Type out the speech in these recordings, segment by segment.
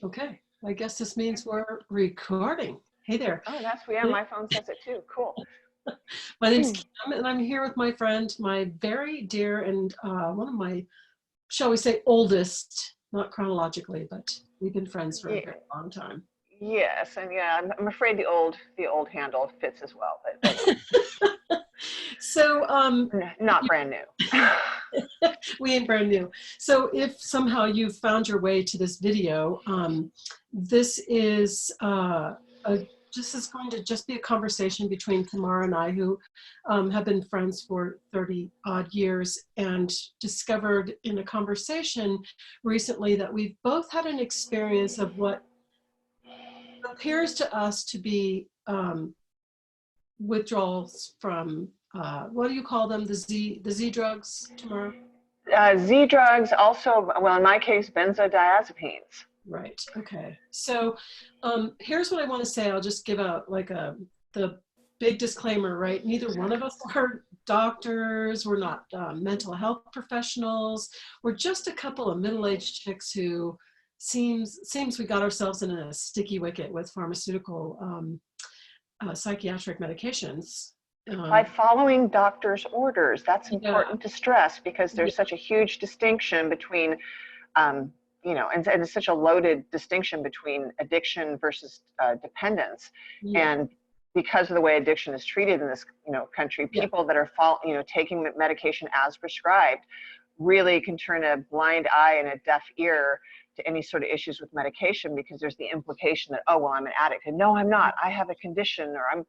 Okay, I guess this means we're recording. Hey there. Oh, yeah, my phone says it too. Cool. My name's Kim, and I'm here with my friend, my very dear and one of my, shall we say, oldest, not chronologically, but we've been friends for a very long time. Yes, and yeah, I'm afraid the old handle fits as well, but anyway. So, not brand new. We ain't brand new. So if somehow you found your way to this video, this is going to just be a conversation between Tamara and I, who have been friends for 30 odd years, and discovered in a conversation recently that we've both had an experience of what appears to us to be withdrawals from what do you call them? The Z drugs, Tamara? Z drugs, also, well, in my case, benzodiazepines. Right. Okay. So here's what I want to say. I'll just give out like the big disclaimer, right? Neither one of us are doctors. We're not mental health professionals. We're just a couple of middle-aged chicks who seems we got ourselves in a sticky wicket with pharmaceutical psychiatric medications. By following doctors' orders. That's important to stress, because there's such a huge distinction between, and it's such a loaded distinction between addiction versus dependence. And because of the way addiction is treated in this country, people that are taking medication as prescribed really can turn a blind eye and a deaf ear to any sort of issues with medication, because there's the implication that, oh, well, I'm an addict. And no, I'm not. I have a condition, or I'm,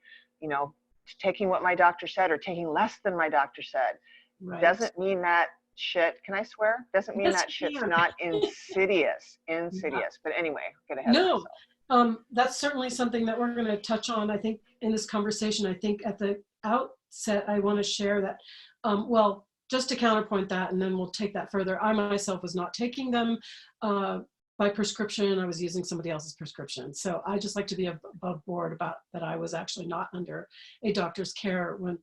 taking what my doctor said, or taking less than my doctor said. Right. Doesn't mean that shit, can I swear? Doesn't mean that shit's not insidious. But anyway, get ahead of myself. That's certainly something that we're going to touch on, I think, in this conversation. I think at the outset, I want to share that, well, just to counterpoint that, and then we'll take that further. I myself was not taking them by prescription. I was using somebody else's prescription. So I just like to be above board about that. I was actually not under a doctor's care when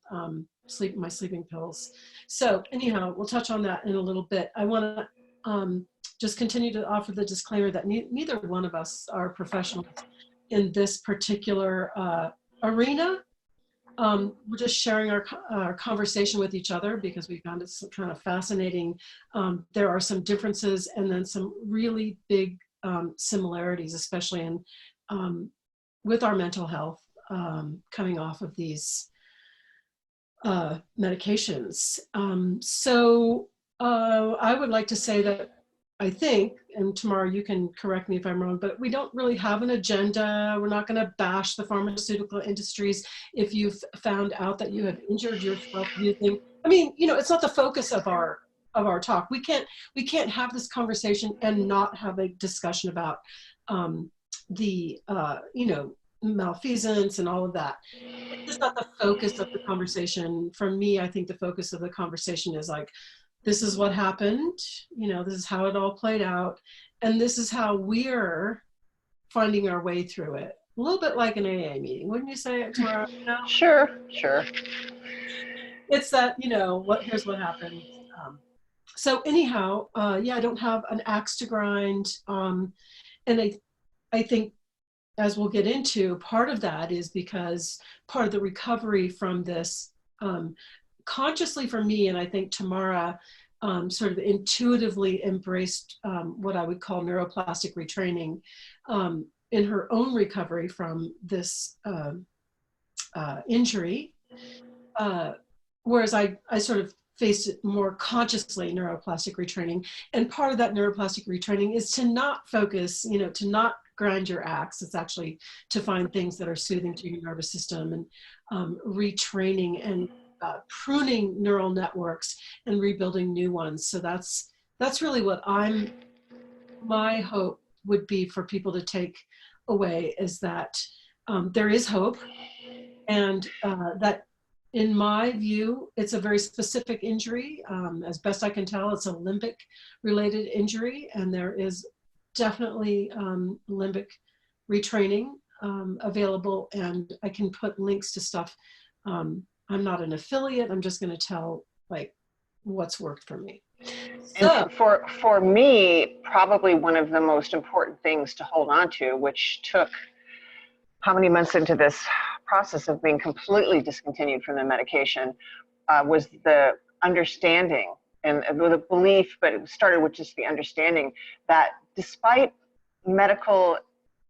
my sleeping pills. So anyhow, we'll touch on that in a little bit. I want to just continue to offer the disclaimer that neither one of us are professionals in this particular arena. We're just sharing our conversation with each other because we found it kind of fascinating. There are some differences and then some really big similarities, especially in with our mental health coming off of these medications. So I would like to say that I think, and Tamara, you can correct me if I'm wrong, but we don't really have an agenda. We're not going to bash the pharmaceutical industries if you've found out that you have injured yourself using. I mean, it's not the focus of our talk. We can't have this conversation and not have a discussion about the malfeasance and all of that. It's not the focus of the conversation. For me, I think the focus of the conversation is like, this is what happened, this is how it all played out, and this is how we're finding our way through it. A little bit like an AA meeting, wouldn't you say, Tamara? Sure. It's that, here's what happened. So anyhow, I don't have an axe to grind. And I think, as we'll get into, part of that is because part of the recovery from this, consciously for me, and I think Tamara sort of intuitively embraced what I would call neuroplastic retraining in her own recovery from this injury, whereas I sort of faced it more consciously, neuroplastic retraining. And part of that neuroplastic retraining is to not focus, to not grind your axe. It's actually to find things that are soothing to your nervous system, and retraining and pruning neural networks and rebuilding new ones. So that's really what my hope would be for people to take away, is that there is hope, and that in my view, it's a very specific injury. As best I can tell, it's a limbic related injury, and there is definitely limbic retraining available, and I can put links to stuff. I'm not an affiliate. I'm just going to tell like what's worked for me. And So, for me, probably one of the most important things to hold on to, which took how many months into this process of being completely discontinued from the medication, was the understanding and the belief, but it started with just the understanding that despite medical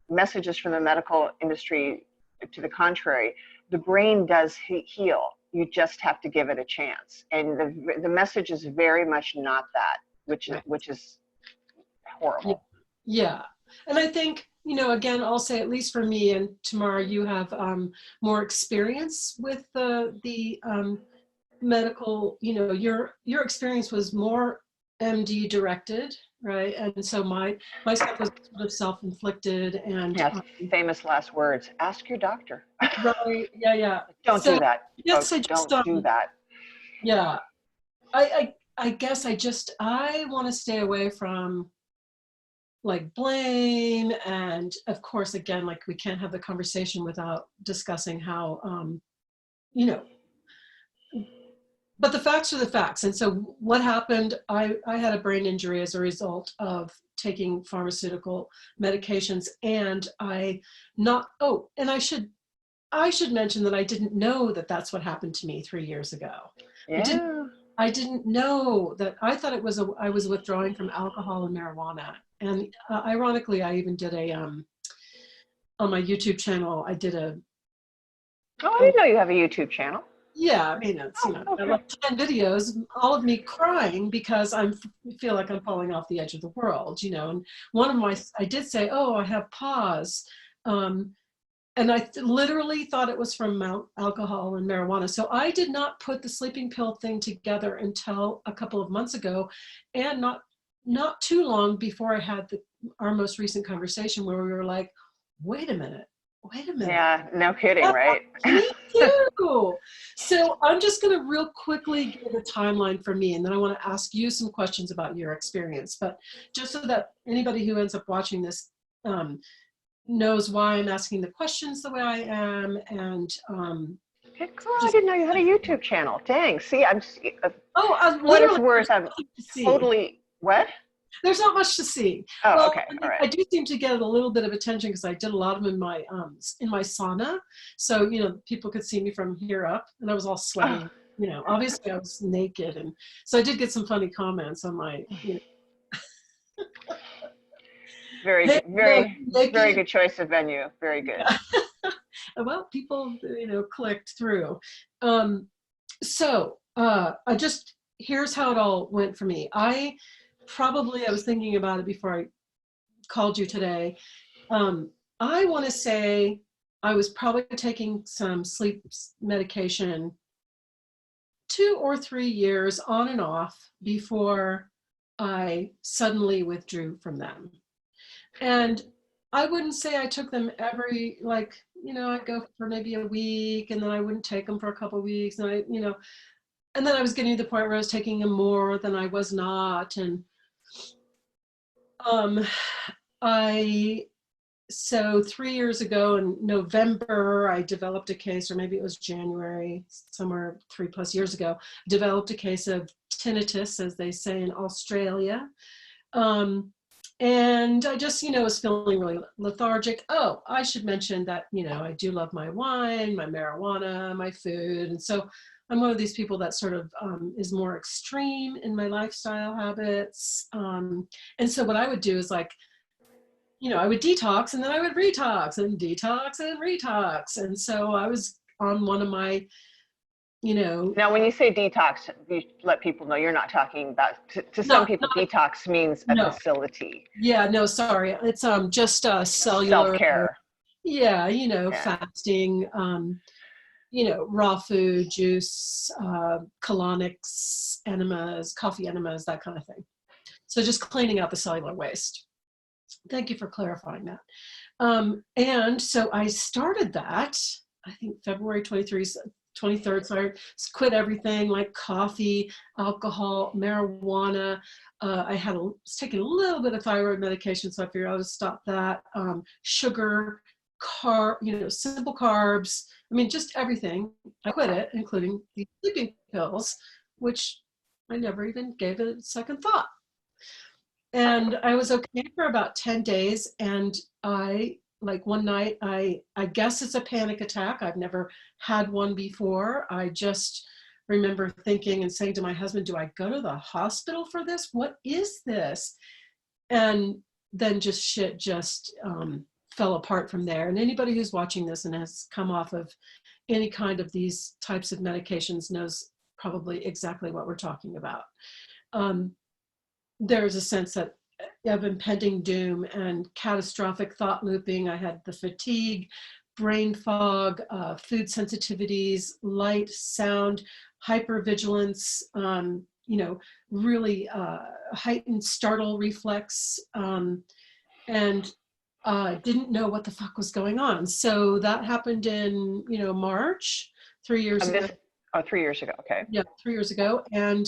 messages from the medical industry to the contrary, the brain does heal. You just have to give it a chance. And the message is very much not that, which is yeah. horrible. Yeah. And I think, again, I'll say, at least for me, and Tamara, you have more experience with the medical, your experience was more MD directed, right? And so my stuff was sort of self-inflicted and Yeah, famous last words. Ask your doctor. right, yeah, yeah. Don't So do that, yes, folks. I just Don't do that. yeah, I guess I want to stay away from like blame, and of course, again, like we can't have the conversation without discussing how you know but the facts are the facts. And so what happened, I had a brain injury as a result of taking pharmaceutical medications, and I should mention that I didn't know that that's what happened to me 3 years ago. I didn't Yeah. I didn't know that. I thought I was withdrawing from alcohol and marijuana. And ironically, I even did on my YouTube channel, I did Oh, I a didn't know you have a YouTube channel. yeah, I mean, it's, Oh, got okay. like 10 videos, all of me crying because feel like I'm falling off the edge of the world, and I did say, oh, I have PAWS. Um, and I literally thought it was from alcohol and marijuana. So I did not put the sleeping pill thing together until a couple of months ago, and not too long before I had our most recent conversation where we were like, wait a minute, wait a minute. Yeah, no kidding, That right? happened to me too. So I'm just going to real quickly give a timeline for me, and then I want to ask you some questions about your experience. But just so that anybody who ends up watching this knows why I'm asking the questions the way I am, and Okay, cool. I just didn't know you had a YouTube channel. Dang. See, oh, for what it's literally, worth, there's I'm nothing to see. totally, what? There's not much to see. Oh, Well, okay. I All mean, right. I do seem to get a little bit of attention because I did a lot of them in my sauna. So, people could see me from here up, and I was all Oh, sweating. Obviously I was naked, and so I did get some funny comments on my, very, hey, look, very, very naked. good choice of venue. Very good. Yeah. Well, people, clicked through. So here's how it all went for me. I was thinking about it before I called you today. I want to say I was probably taking some sleep medication 2 or 3 years on and off before I suddenly withdrew from them. And I wouldn't say I took them I'd go for maybe a week, and then I wouldn't take them for a couple of weeks. And then I was getting to the point where I was taking them more than I was not. And um, so 3 years ago in November, I developed a case, or maybe it was January, somewhere 3+ years ago, developed a case of tinnitus, as they say in Australia. And I just, was feeling really lethargic. Oh, I should mention that, I do love my wine, my marijuana, my food. And so I'm one of these people that sort of is more extreme in my lifestyle habits. And so what I would do is I would detox, and then I would retox and detox and retox. And so I was on one of my, Now, when you say detox, you let people know you're not talking about, to some not, people, detox means a no, facility. yeah, no, sorry. It's just cellular, Self-care. yeah, Yeah. fasting, raw food, juice, colonics, enemas, coffee enemas, that kind of thing. So just cleaning out the cellular waste. Thank you for clarifying that. And so I started that, I think February 23rd, so I quit everything like coffee, alcohol, marijuana. I was taking a little bit of thyroid medication, so I figured I'll just stop that. Sugar, simple carbs. I mean, just everything. I quit it, including the sleeping pills, which I never even gave it a second thought. And I was okay for about 10 days. And like one night, I guess it's a panic attack. I've never had one before. I just remember thinking and saying to my husband, do I go to the hospital for this? What is this? And then just shit just fell apart from there. And anybody who's watching this and has come off of any kind of these types of medications knows probably exactly what we're talking about. There's a sense that of impending doom and catastrophic thought looping. I had the fatigue, brain fog, food sensitivities, light, sound, hypervigilance, really heightened startle reflex, and didn't know what the fuck was going on. So that happened in, March, 3 years ago. 3 years ago, okay. Yeah, 3 years ago. And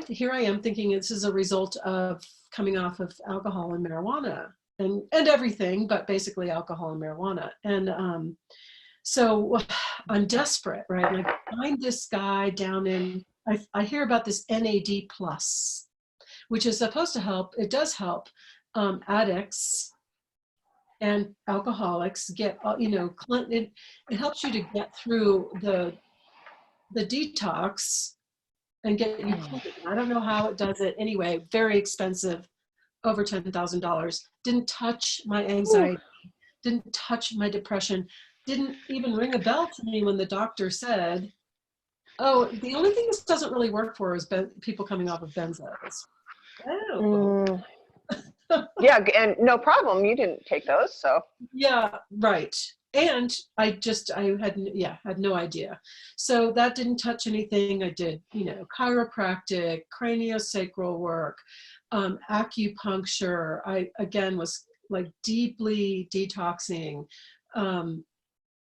here I am thinking this is a result of coming off of alcohol and marijuana and everything, but basically alcohol and marijuana. And so I'm desperate, right? And I find this guy down in, I hear about this NAD plus, which is supposed to help. It does help addicts and alcoholics get, it helps you to get through the detox and get you clean. I don't know how it does it. Anyway, very expensive, over $10,000. Didn't touch my anxiety, didn't touch my depression, didn't even ring a bell to me when the doctor said, oh, the only thing this doesn't really work for is people coming off of benzos. Oh. Yeah, and no problem. You didn't take those, so. Yeah, right. And I had no idea. So that didn't touch anything. I did, chiropractic, craniosacral work, acupuncture. I, again, was like deeply detoxing.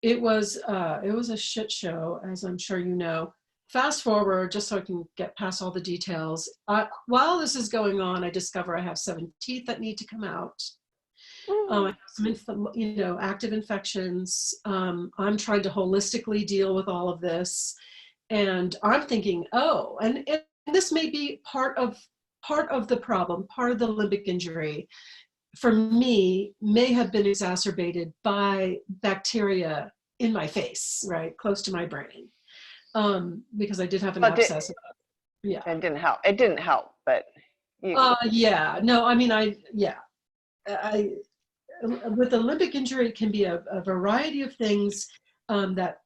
It was a shit show, as I'm sure you know. Fast forward, just so I can get past all the details. While this is going on, I discover I have 7 teeth that need to come out. I have some, active infections. I'm trying to holistically deal with all of this, and I'm thinking, and this may be part of the problem, part of the limbic injury. For me, may have been exacerbated by bacteria in my face, right, close to my brain, because I did have an abscess. Yeah, it didn't help. It didn't help, but. Yeah, no, I mean, with the limbic injury, it can be a variety of things that,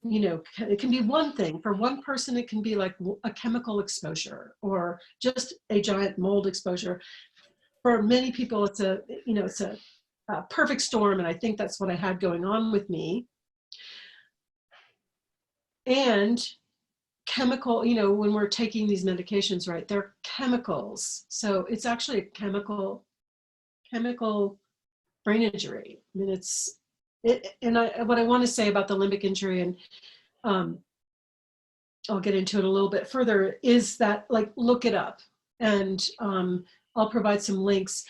it can be one thing. For one person, it can be like a chemical exposure or just a giant mold exposure. For many people, it's a perfect storm. And I think that's what I had going on with me. And chemical, when we're taking these medications, right, they're chemicals. So it's actually a chemical brain injury. I mean, what I want to say about the limbic injury, and I'll get into it a little bit further, is that, like, look it up, and I'll provide some links.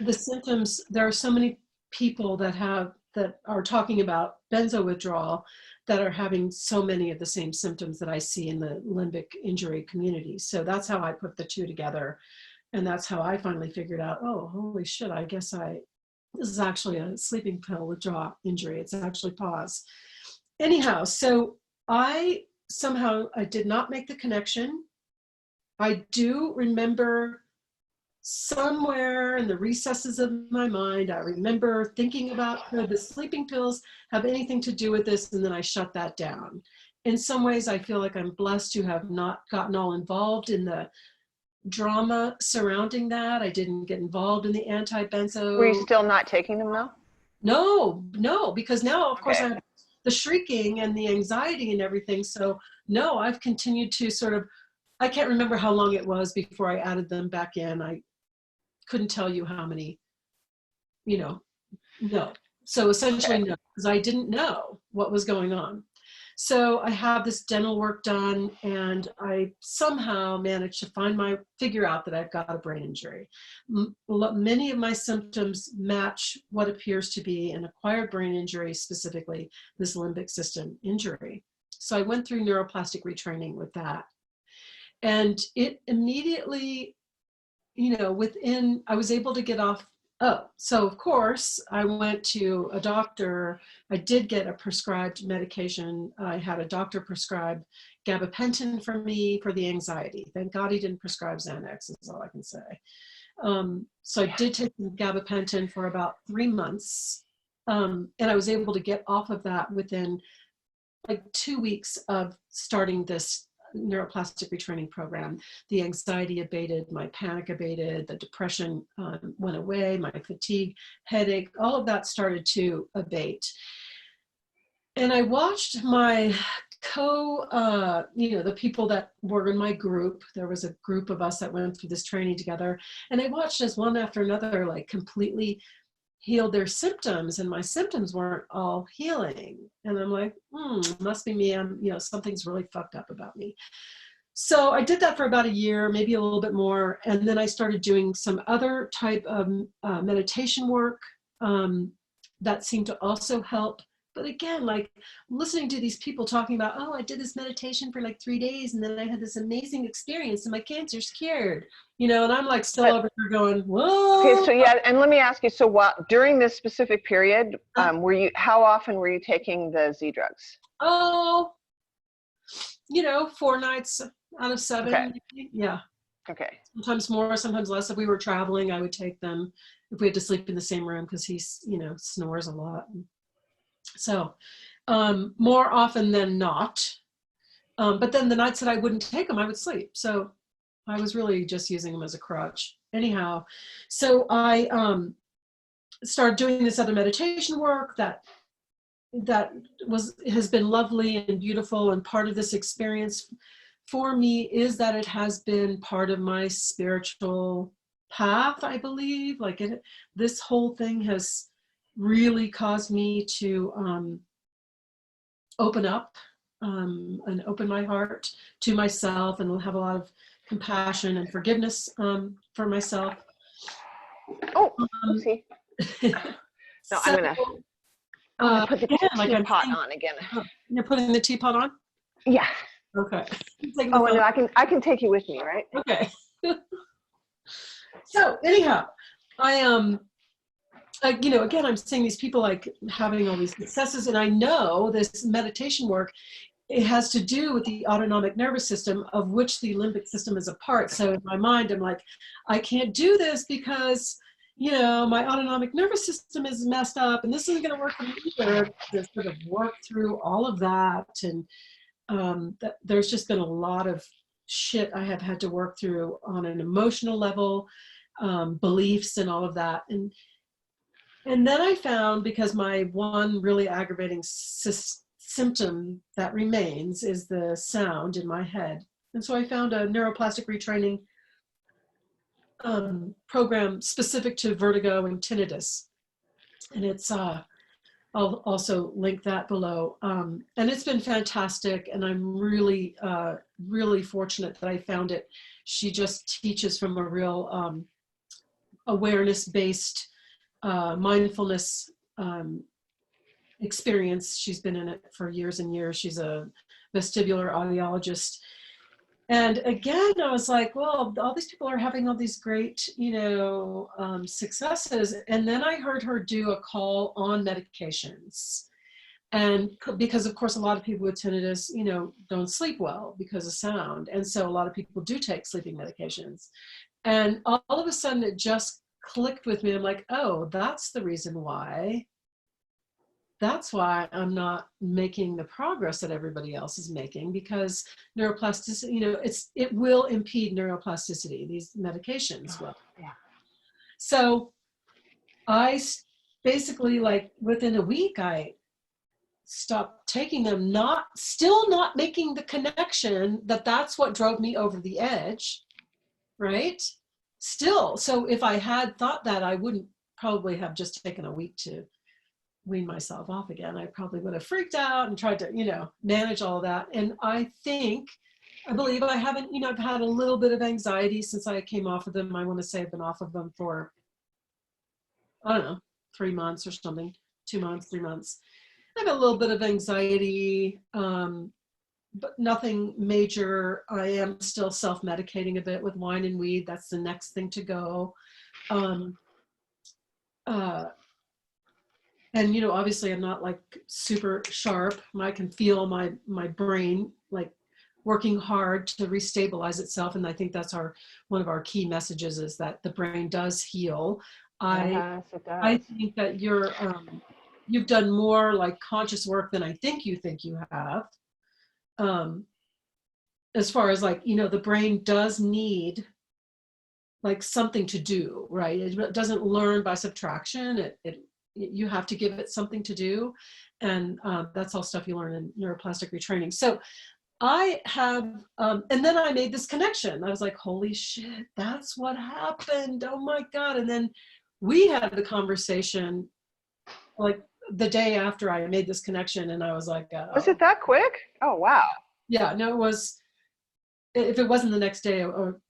The symptoms, there are so many people that are talking about benzo withdrawal that are having so many of the same symptoms that I see in the limbic injury community. So that's how I put the two together. And that's how I finally figured out, oh, holy shit, I guess this is actually a sleeping pill withdrawal injury. It's actually PAWS. Anyhow, so I did not make the connection. I do remember somewhere in the recesses of my mind, I remember thinking about, could the sleeping pills have anything to do with this? And then I shut that down. In some ways, I feel like I'm blessed to have not gotten all involved in the drama surrounding that. I didn't get involved in the anti-benzo. Were you still not taking them now? No, because now, of course, I have the shrieking and the anxiety and everything. So no, I've continued to sort of, I can't remember how long it was before I added them back in. I couldn't tell you how many, no. So essentially no, because I didn't know what was going on. So I have this dental work done, and I somehow managed to figure out that I've got a brain injury. Many of my symptoms match what appears to be an acquired brain injury, specifically this limbic system injury. So I went through neuroplastic retraining with that. And it immediately, I was able to get off. Oh, so of course I went to a doctor. I did get a prescribed medication. I had a doctor prescribe gabapentin for me for the anxiety. Thank God he didn't prescribe Xanax, is all I can say. So I did take gabapentin for about 3 months. And I was able to get off of that within like 2 weeks of starting this neuroplastic retraining program. The anxiety abated, my panic abated, the depression went away, my fatigue, headache, all of that started to abate. And I watched my the people that were in my group. There was a group of us that went through this training together, and I watched as one after another like completely healed their symptoms, and my symptoms weren't all healing. And I'm like, must be me. Something's really fucked up about me. So I did that for about a year, maybe a little bit more. And then I started doing some other type of meditation work that seemed to also help. But again, like listening to these people talking about, oh, I did this meditation for like 3 days and then I had this amazing experience and my cancer's cured, and I'm like still over here going, whoa. Okay, so yeah, and let me ask you, so during this specific period, how often were you taking the Z drugs? Oh, 4 nights out of 7. Okay. Yeah. Okay. Sometimes more, sometimes less. If we were traveling, I would take them if we had to sleep in the same room because he, snores a lot. So more often than not. But then the nights that I wouldn't take them, I would sleep. So I was really just using them as a crutch. Anyhow, so I started doing this other meditation work that has been lovely and beautiful. And part of this experience for me is that it has been part of my spiritual path, I believe. Like this whole thing has really caused me to open up and open my heart to myself and have a lot of compassion and forgiveness for myself. Oh, oopsie. No, I'm gonna put the teapot on again. You're putting the teapot on? Yeah. Okay. Oh, no, I can take you with me, right? Okay. So anyhow, again, I'm seeing these people like having all these successes, and I know this meditation work, it has to do with the autonomic nervous system, of which the limbic system is a part. So in my mind, I'm like, I can't do this because, my autonomic nervous system is messed up, and this isn't going to work for me either. To sort of work through all of that, and there's just been a lot of shit I have had to work through on an emotional level, beliefs and all of that. And then I found, because my one really aggravating symptom that remains is the sound in my head. And so I found a neuroplastic retraining program specific to vertigo and tinnitus. And it's, I'll also link that below. And it's been fantastic. And I'm really, really fortunate that I found it. She just teaches from a real awareness-based mindfulness experience. She's been in it for years and years. She's a vestibular audiologist. And again, I was like, well, all these people are having all these great, successes. And then I heard her do a call on medications. And because, of course, a lot of people with tinnitus, don't sleep well because of sound. And so a lot of people do take sleeping medications. And all of a sudden, it just clicked with me. I'm like, oh, that's the reason why. That's why I'm not making the progress that everybody else is making, because neuroplasticity, it will impede neuroplasticity, these medications will. Yeah. So I basically, like within a week, I stopped taking them, still not making the connection that that's what drove me over the edge, right? Still. So if I had thought that, I wouldn't probably have just taken a week to wean myself off again. I probably would have freaked out and tried to, manage all that. And I believe I haven't, I've had a little bit of anxiety since I came off of them. I want to say I've been off of them for, I don't know, 3 months or something, 2 months, 3 months. I have a little bit of anxiety. but nothing major. I am still self-medicating a bit with wine and weed. That's the next thing to go. Um, uh, and obviously I'm not like super sharp. I can feel my brain like working hard to restabilize itself, and I think that's one of our key messages, is that the brain does heal. I Yes, it I does. think that you've done more like conscious work than I think you have. Um, as far as like, the brain does need like something to do, right? It doesn't learn by subtraction. You have to give it something to do. And that's all stuff you learn in neuroplastic retraining. So I have, and then I made this connection. I was like, holy shit, that's what happened. Oh my God. And then we had the conversation like the day after I made this connection. And I was like, Was it that quick? Oh, wow. yeah, no, it was, if it wasn't the next day or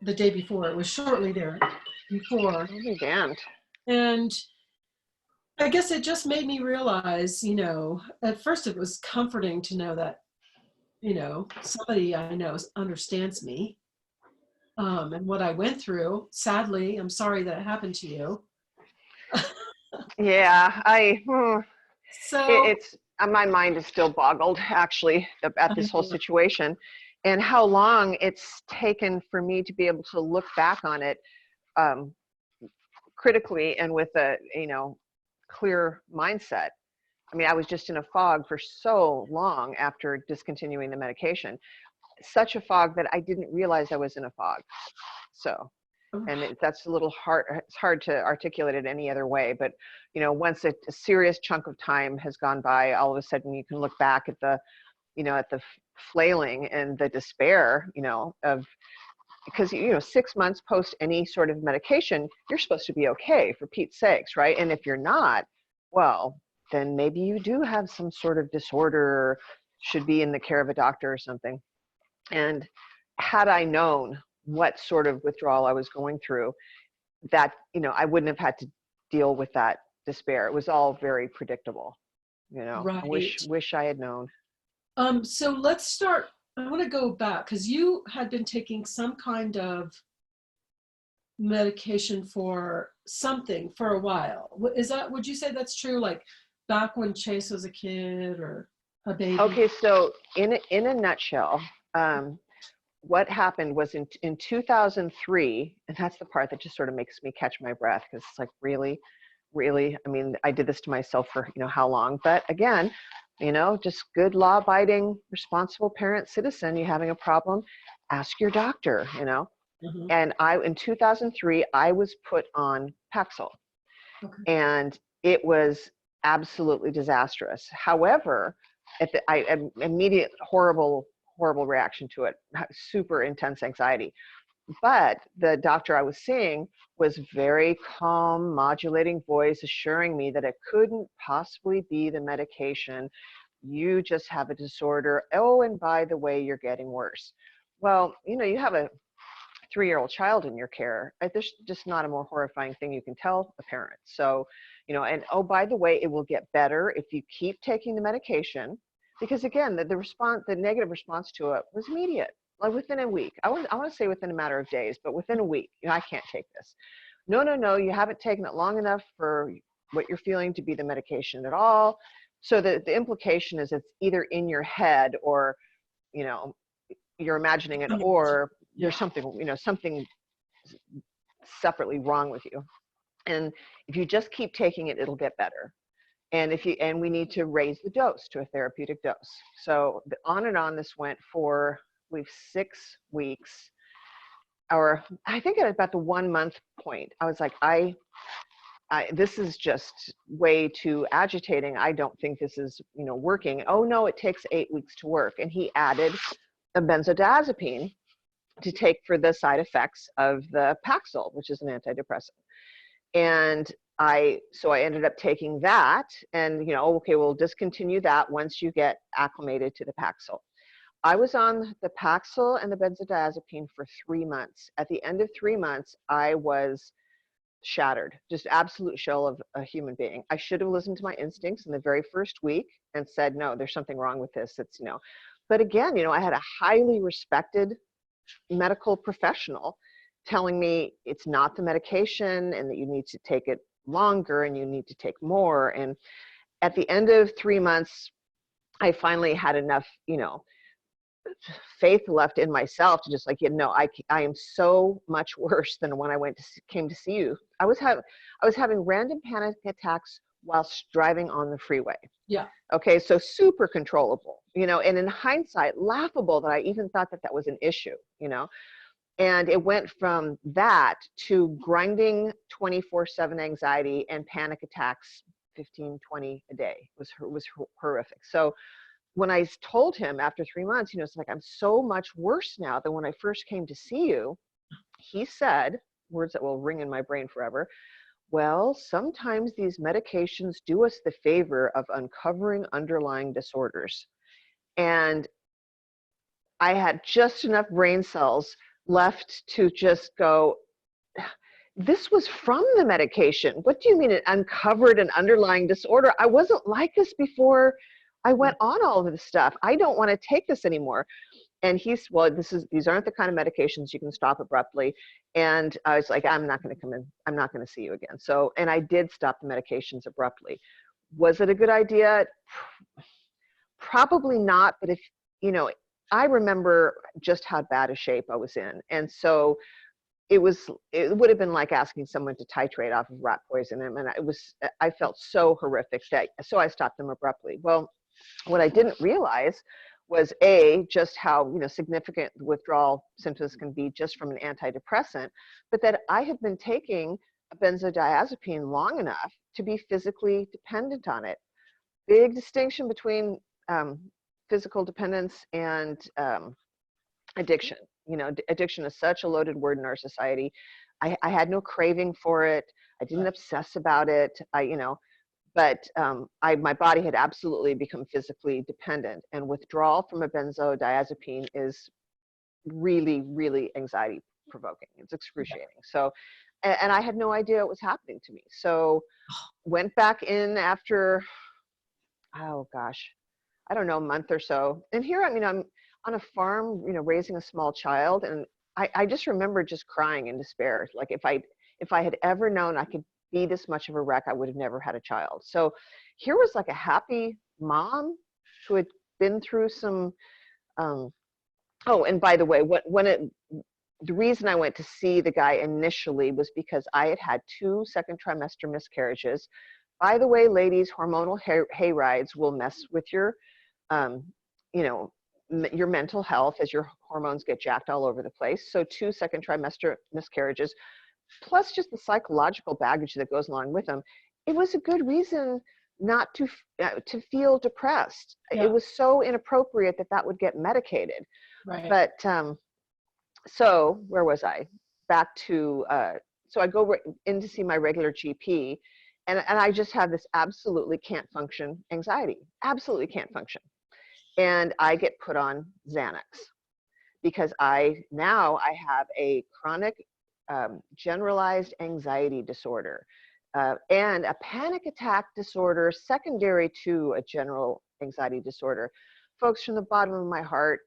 the day before, it was shortly there before. I'll be damned. And I guess it just made me realize, at first it was comforting to know that, somebody I know understands me, and what I went through. Sadly, I'm sorry that it happened to you. Yeah, So, it's my mind is still boggled actually at this whole situation, and how long it's taken for me to be able to look back on it um, critically and with a clear mindset. I mean, I was just in a fog for so long after discontinuing the medication, such a fog that I didn't realize I was in a fog. So, and that's a little hard. It's hard to articulate it any other way. But once a serious chunk of time has gone by, all of a sudden you can look back at the, at the flailing and the despair, of, because 6 months post any sort of medication, you're supposed to be okay, for Pete's sakes, right? And if you're not, well, then maybe you do have some sort of disorder, or should be in the care of a doctor or something. And had I known what sort of withdrawal I was going through, that I wouldn't have had to deal with that despair. It was all very predictable. right. I wish I had known. So let's start. I want to go back because you had been taking some kind of medication for something for a while. Would you say that's true? Like back when Chase was a kid or a baby? Okay, so in a nutshell, what happened was in 2003, and that's the part that just sort of makes me catch my breath, because it's like, really, I mean, I did this to myself for how long? But again, just good law-abiding, responsible parent, citizen. You having a problem, ask your doctor. Mm-hmm. And in 2003, I was put on Paxil, Okay. and it was absolutely disastrous. However, immediate horrible reaction to it, super intense anxiety. But the doctor I was seeing was very calm, modulating voice, assuring me that it couldn't possibly be the medication. You just have a disorder. Oh, and by the way, you're getting worse. Well, you have a 3-year-old child in your care. There's just not a more horrifying thing you can tell a parent. So, and oh, by the way, it will get better if you keep taking the medication. Because again, the negative response to it was immediate, like within a week. I want to say within a matter of days, but within a week, I can't take this. No, you haven't taken it long enough for what you're feeling to be the medication at all. So the implication is it's either in your head, or, you're imagining it, or there's something separately wrong with you. And if you just keep taking it, it'll get better. And we need to raise the dose to a therapeutic dose. So on and on this went for, I believe, 6 weeks, or I think at about the 1 month point, I was like, this is just way too agitating. I don't think this is, working. Oh no, it takes 8 weeks to work. And he added a benzodiazepine to take for the side effects of the Paxil, which is an antidepressant. And so I ended up taking that, and okay, we'll discontinue that once you get acclimated to the Paxil. I was on the Paxil and the benzodiazepine for 3 months. At the end of 3 months, I was shattered, just absolute shell of a human being. I should have listened to my instincts in the very first week and said, no, there's something wrong with this. It's, But again, I had a highly respected medical professional telling me it's not the medication and that you need to take it longer and you need to take more. And at the end of 3 months, I finally had enough, faith left in myself to just like, I am so much worse than when I came to see you. I was having random panic attacks whilst driving on the freeway. Yeah. Okay, so super controllable, and in hindsight, laughable that I even thought that was an issue, and it went from that to grinding 24/7 anxiety and panic attacks 15, 20 a day. It was horrific. So when I told him after 3 months, it's like, I'm so much worse now than when I first came to see you, he said, words that will ring in my brain forever, well, sometimes these medications do us the favor of uncovering underlying disorders. And I had just enough brain cells left to just go, this was from the medication. What do you mean it uncovered an underlying disorder? I wasn't like this before I went on all of this stuff. I don't want to take this anymore. And these aren't the kind of medications you can stop abruptly. And I was like, I'm not going to come in. I'm not going to see you again. So, and I did stop the medications abruptly. Was it a good idea? Probably not. But I remember just how bad a shape I was in. And so it would have been like asking someone to titrate off of rat poison. And I felt so horrific so I stopped them abruptly. Well, what I didn't realize was just how significant withdrawal symptoms can be just from an antidepressant, but that I had been taking a benzodiazepine long enough to be physically dependent on it. Big distinction between physical dependence and addiction. Addiction is such a loaded word in our society. I had no craving for it. I didn't obsess about it. But my body had absolutely become physically dependent, and withdrawal from a benzodiazepine is really, really anxiety provoking. It's excruciating. So, and I had no idea it was happening to me. So went back in after, oh gosh, I don't know, a month or so. And here, I'm on a farm, raising a small child. And I just remember just crying in despair. Like if I had ever known I could be this much of a wreck, I would have never had a child. So here was like a happy mom who had been through some, oh, and by the way, the reason I went to see the guy initially was because I had had 2 second trimester miscarriages. By the way, ladies, hormonal hay rides will mess with your, your mental health as your hormones get jacked all over the place. So 2 second trimester miscarriages, plus just the psychological baggage that goes along with them. It was a good reason not to feel depressed. Yeah. It was so inappropriate that would get medicated. Right. But so where was I? Back to so I go in to see my regular GP, and I just have this absolutely can't function anxiety. Absolutely can't function, and I get put on Xanax because I have a chronic generalized anxiety disorder and a panic attack disorder secondary to a general anxiety disorder. Folks, from the bottom of my heart,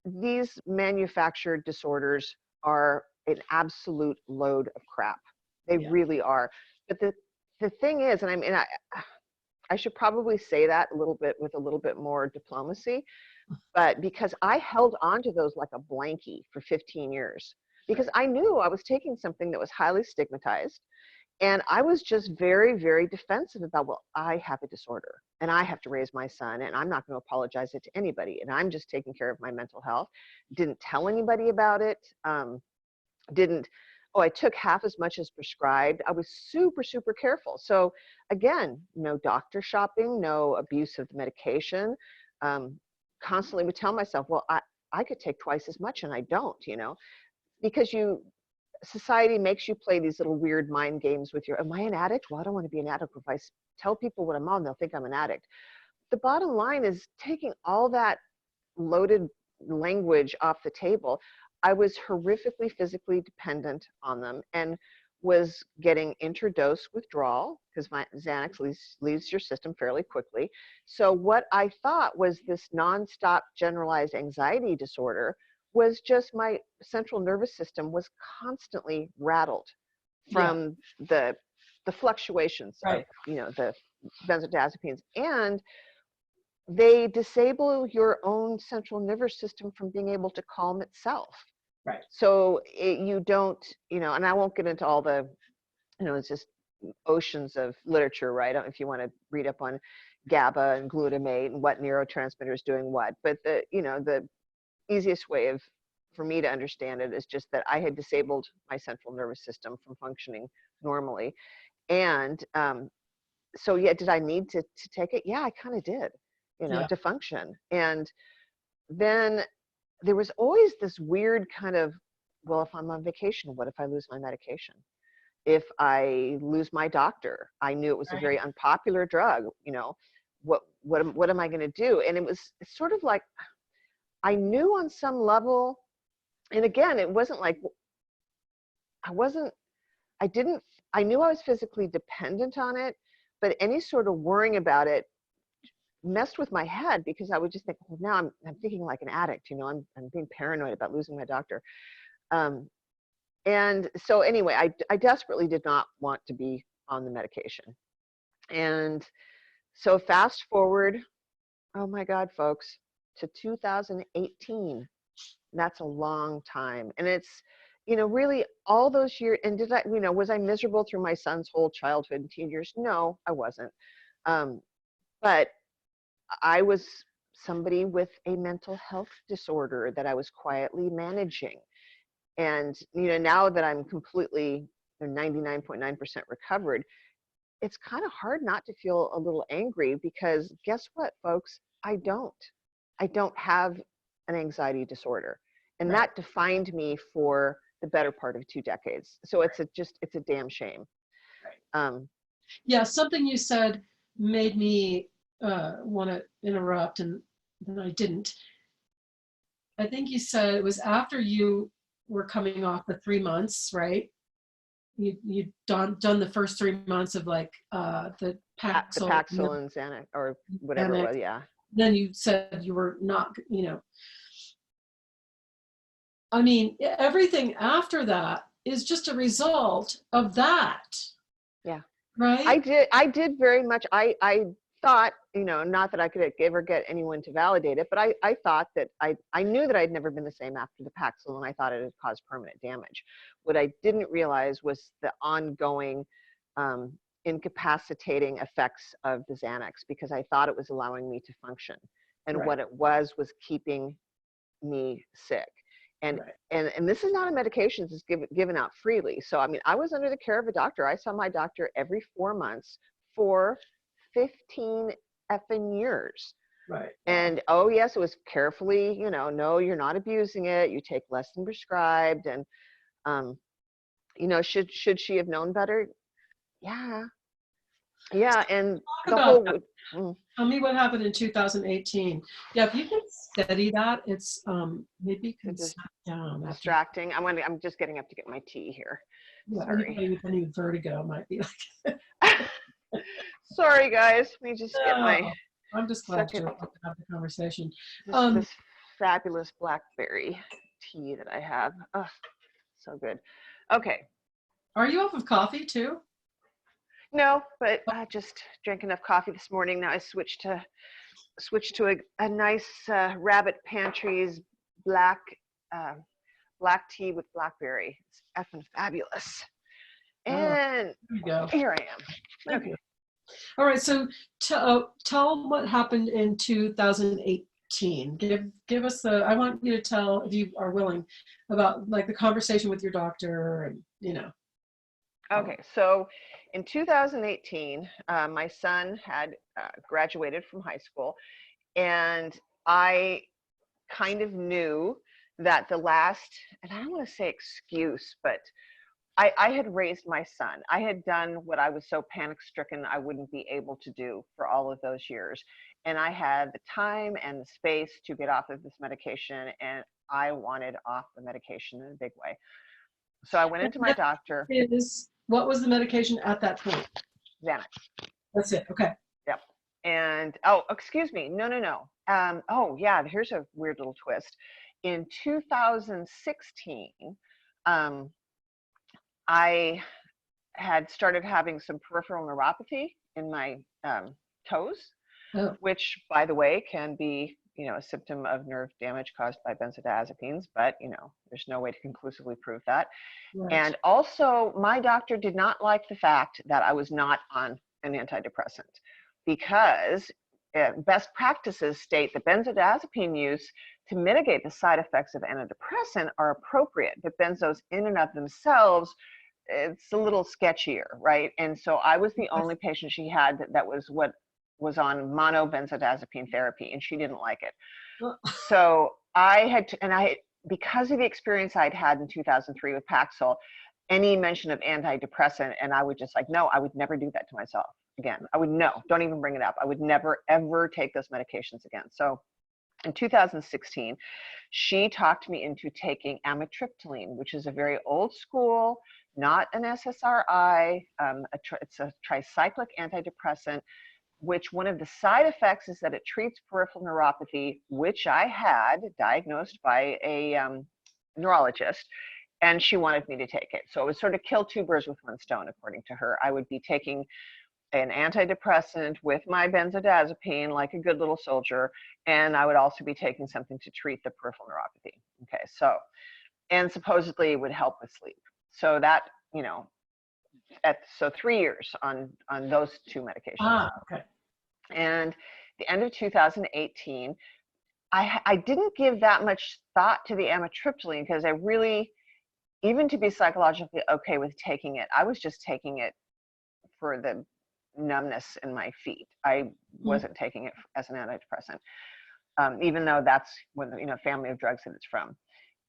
these manufactured disorders are an absolute load of crap. They really are. But the thing is, and I should probably say that with a little bit more diplomacy, but because I held on to those like a blankie for 15 years, because I knew I was taking something that was highly stigmatized, and I was just very, very defensive about, well, I have a disorder and I have to raise my son and I'm not going to apologize it to anybody. And I'm just taking care of my mental health. Didn't tell anybody about it. I took half as much as prescribed. I was super, super careful. So again, no doctor shopping, no abuse of the medication. Constantly would tell myself, well, I could take twice as much and I don't, because society makes you play these little weird mind games with am I an addict? Well, I don't want to be an addict. If I tell people what I'm on, they'll think I'm an addict. The bottom line is taking all that loaded language off the table. I was horrifically physically dependent on them. And was getting interdose withdrawal because my Xanax leaves your system fairly quickly. So what I thought was this nonstop generalized anxiety disorder was just my central nervous system was constantly rattled Yeah. from the fluctuations of, Right. the benzodiazepines, and they disable your own central nervous system from being able to calm itself. Right. So you don't, and I won't get into all the, it's just oceans of literature, right? If you want to read up on GABA and glutamate and what neurotransmitter is doing what, but the easiest way for me to understand it is just that I had disabled my central nervous system from functioning normally. And so yeah, did I need to take it? Yeah, I kind of did, Yeah. to function. And then there was always this weird kind of, well, if I'm on vacation, what if I lose my medication? If I lose my doctor? I knew it was a very unpopular drug, what am I going to do? And it's sort of like, I knew on some level, and again, it wasn't like, I knew I was physically dependent on it, but any sort of worrying about it messed with my head because I would just think, well, now I'm thinking like an addict, I'm being paranoid about losing my doctor. And so anyway, I desperately did not want to be on the medication. And so fast forward, oh my God, folks, to 2018. That's a long time. And it's, really all those years, and was I miserable through my son's whole childhood and teen years? No, I wasn't. But I was somebody with a mental health disorder that I was quietly managing. And, now that I'm completely 99.9% recovered, it's kind of hard not to feel a little angry because guess what, folks? I don't have an anxiety disorder. And that defined me for the better part of 2 decades. So it's a damn shame. Yeah, something you said made me want to interrupt, and then I didn't. I think you said it was after you were coming off the 3 months, right? You'd done the first 3 months of like the Paxil. The Paxil and Xanax or whatever it was, yeah. Then you said you were not, I mean, everything after that is just a result of that. Yeah. Right? I did very much. I thought, not that I could ever get anyone to validate it, but I thought that I knew that I'd never been the same after the Paxil, and I thought it had caused permanent damage. What I didn't realize was the ongoing incapacitating effects of the Xanax, because I thought it was allowing me to function. And what it was keeping me sick. And this is not a medication that's given out freely. So, I mean, I was under the care of a doctor. I saw my doctor every 4 months for 15 effing years. Right. And, oh, yes, it was carefully, no, you're not abusing it. You take less than prescribed. And, should she have known better? Yeah. Yeah. And the whole... Tell me what happened in 2018. Yeah, if you can study that, it's maybe you can sit down. Distracting. I'm just getting up to get my tea here. Yeah, sorry. Anybody with any vertigo might be like. Sorry, guys. Let me just get my. I'm just glad you're able to have the conversation. This fabulous blackberry tea that I have. Oh, so good. Okay. Are you off of coffee too? No, but I just drank enough coffee this morning. Now I switched to a nice Rabbit Pantry's black tea with blackberry. It's effing fabulous. And here I am. Okay. All right. So tell what happened in 2018. Give us I want you to tell, if you are willing, about like the conversation with your doctor and Okay, so in 2018, my son had graduated from high school, and I kind of knew that the last, and I don't want to say excuse, but I had raised my son. I had done what I was so panic-stricken I wouldn't be able to do for all of those years. And I had the time and the space to get off of this medication, and I wanted off the medication in a big way. So I went into my doctor. What was the medication at that point? Xanax. That's it. Okay. Yep. And, oh, excuse me. No. Oh, yeah, here's a weird little twist. In 2016, I had started having some peripheral neuropathy in my toes, Oh. which, by the way, can be, a symptom of nerve damage caused by benzodiazepines, but, there's no way to conclusively prove that. Right. And also, my doctor did not like the fact that I was not on an antidepressant, because best practices state that benzodiazepine use to mitigate the side effects of antidepressant are appropriate, but benzos in and of themselves, it's a little sketchier, right? And so I was the only patient she had that was on mono benzodiazepine therapy, and she didn't like it. So because of the experience I'd had in 2003 with Paxil, any mention of antidepressant, and I would just like, no, I would never do that to myself again. Don't even bring it up. I would never, ever take those medications again. So in 2016, she talked me into taking amitriptyline, which is a very old school, not an SSRI. It's a tricyclic antidepressant, which one of the side effects is that it treats peripheral neuropathy, which I had diagnosed by a neurologist, and she wanted me to take it. So it was sort of kill two birds with one stone, according to her. I would be taking an antidepressant with my benzodiazepine like a good little soldier, and I would also be taking something to treat the peripheral neuropathy. Okay, and supposedly it would help with sleep. So that, so 3 years on those two medications. Okay. And the end of 2018, I didn't give that much thought to the amitriptyline, because I really, even to be psychologically okay with taking it, I was just taking it for the numbness in my feet. I wasn't taking it as an antidepressant, even though that's what family of drugs that it's from,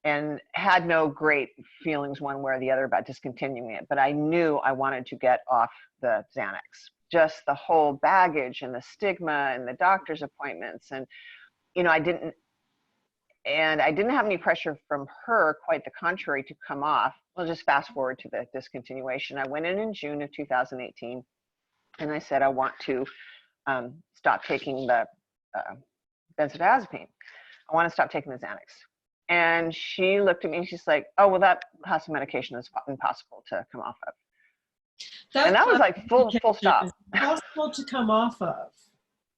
and had no great feelings one way or the other about discontinuing it. But I knew I wanted to get off the Xanax. Just the whole baggage and the stigma and the doctor's appointments, and I didn't have any pressure from her, quite the contrary, to come off. We'll just fast forward to the discontinuation. I went in June of 2018, and I said I want to stop taking the benzodiazepine. I want to stop taking the Xanax. And she looked at me and she's like, oh, well, that class of medication is impossible to come off of. And that was like full stop. Impossible to come off of.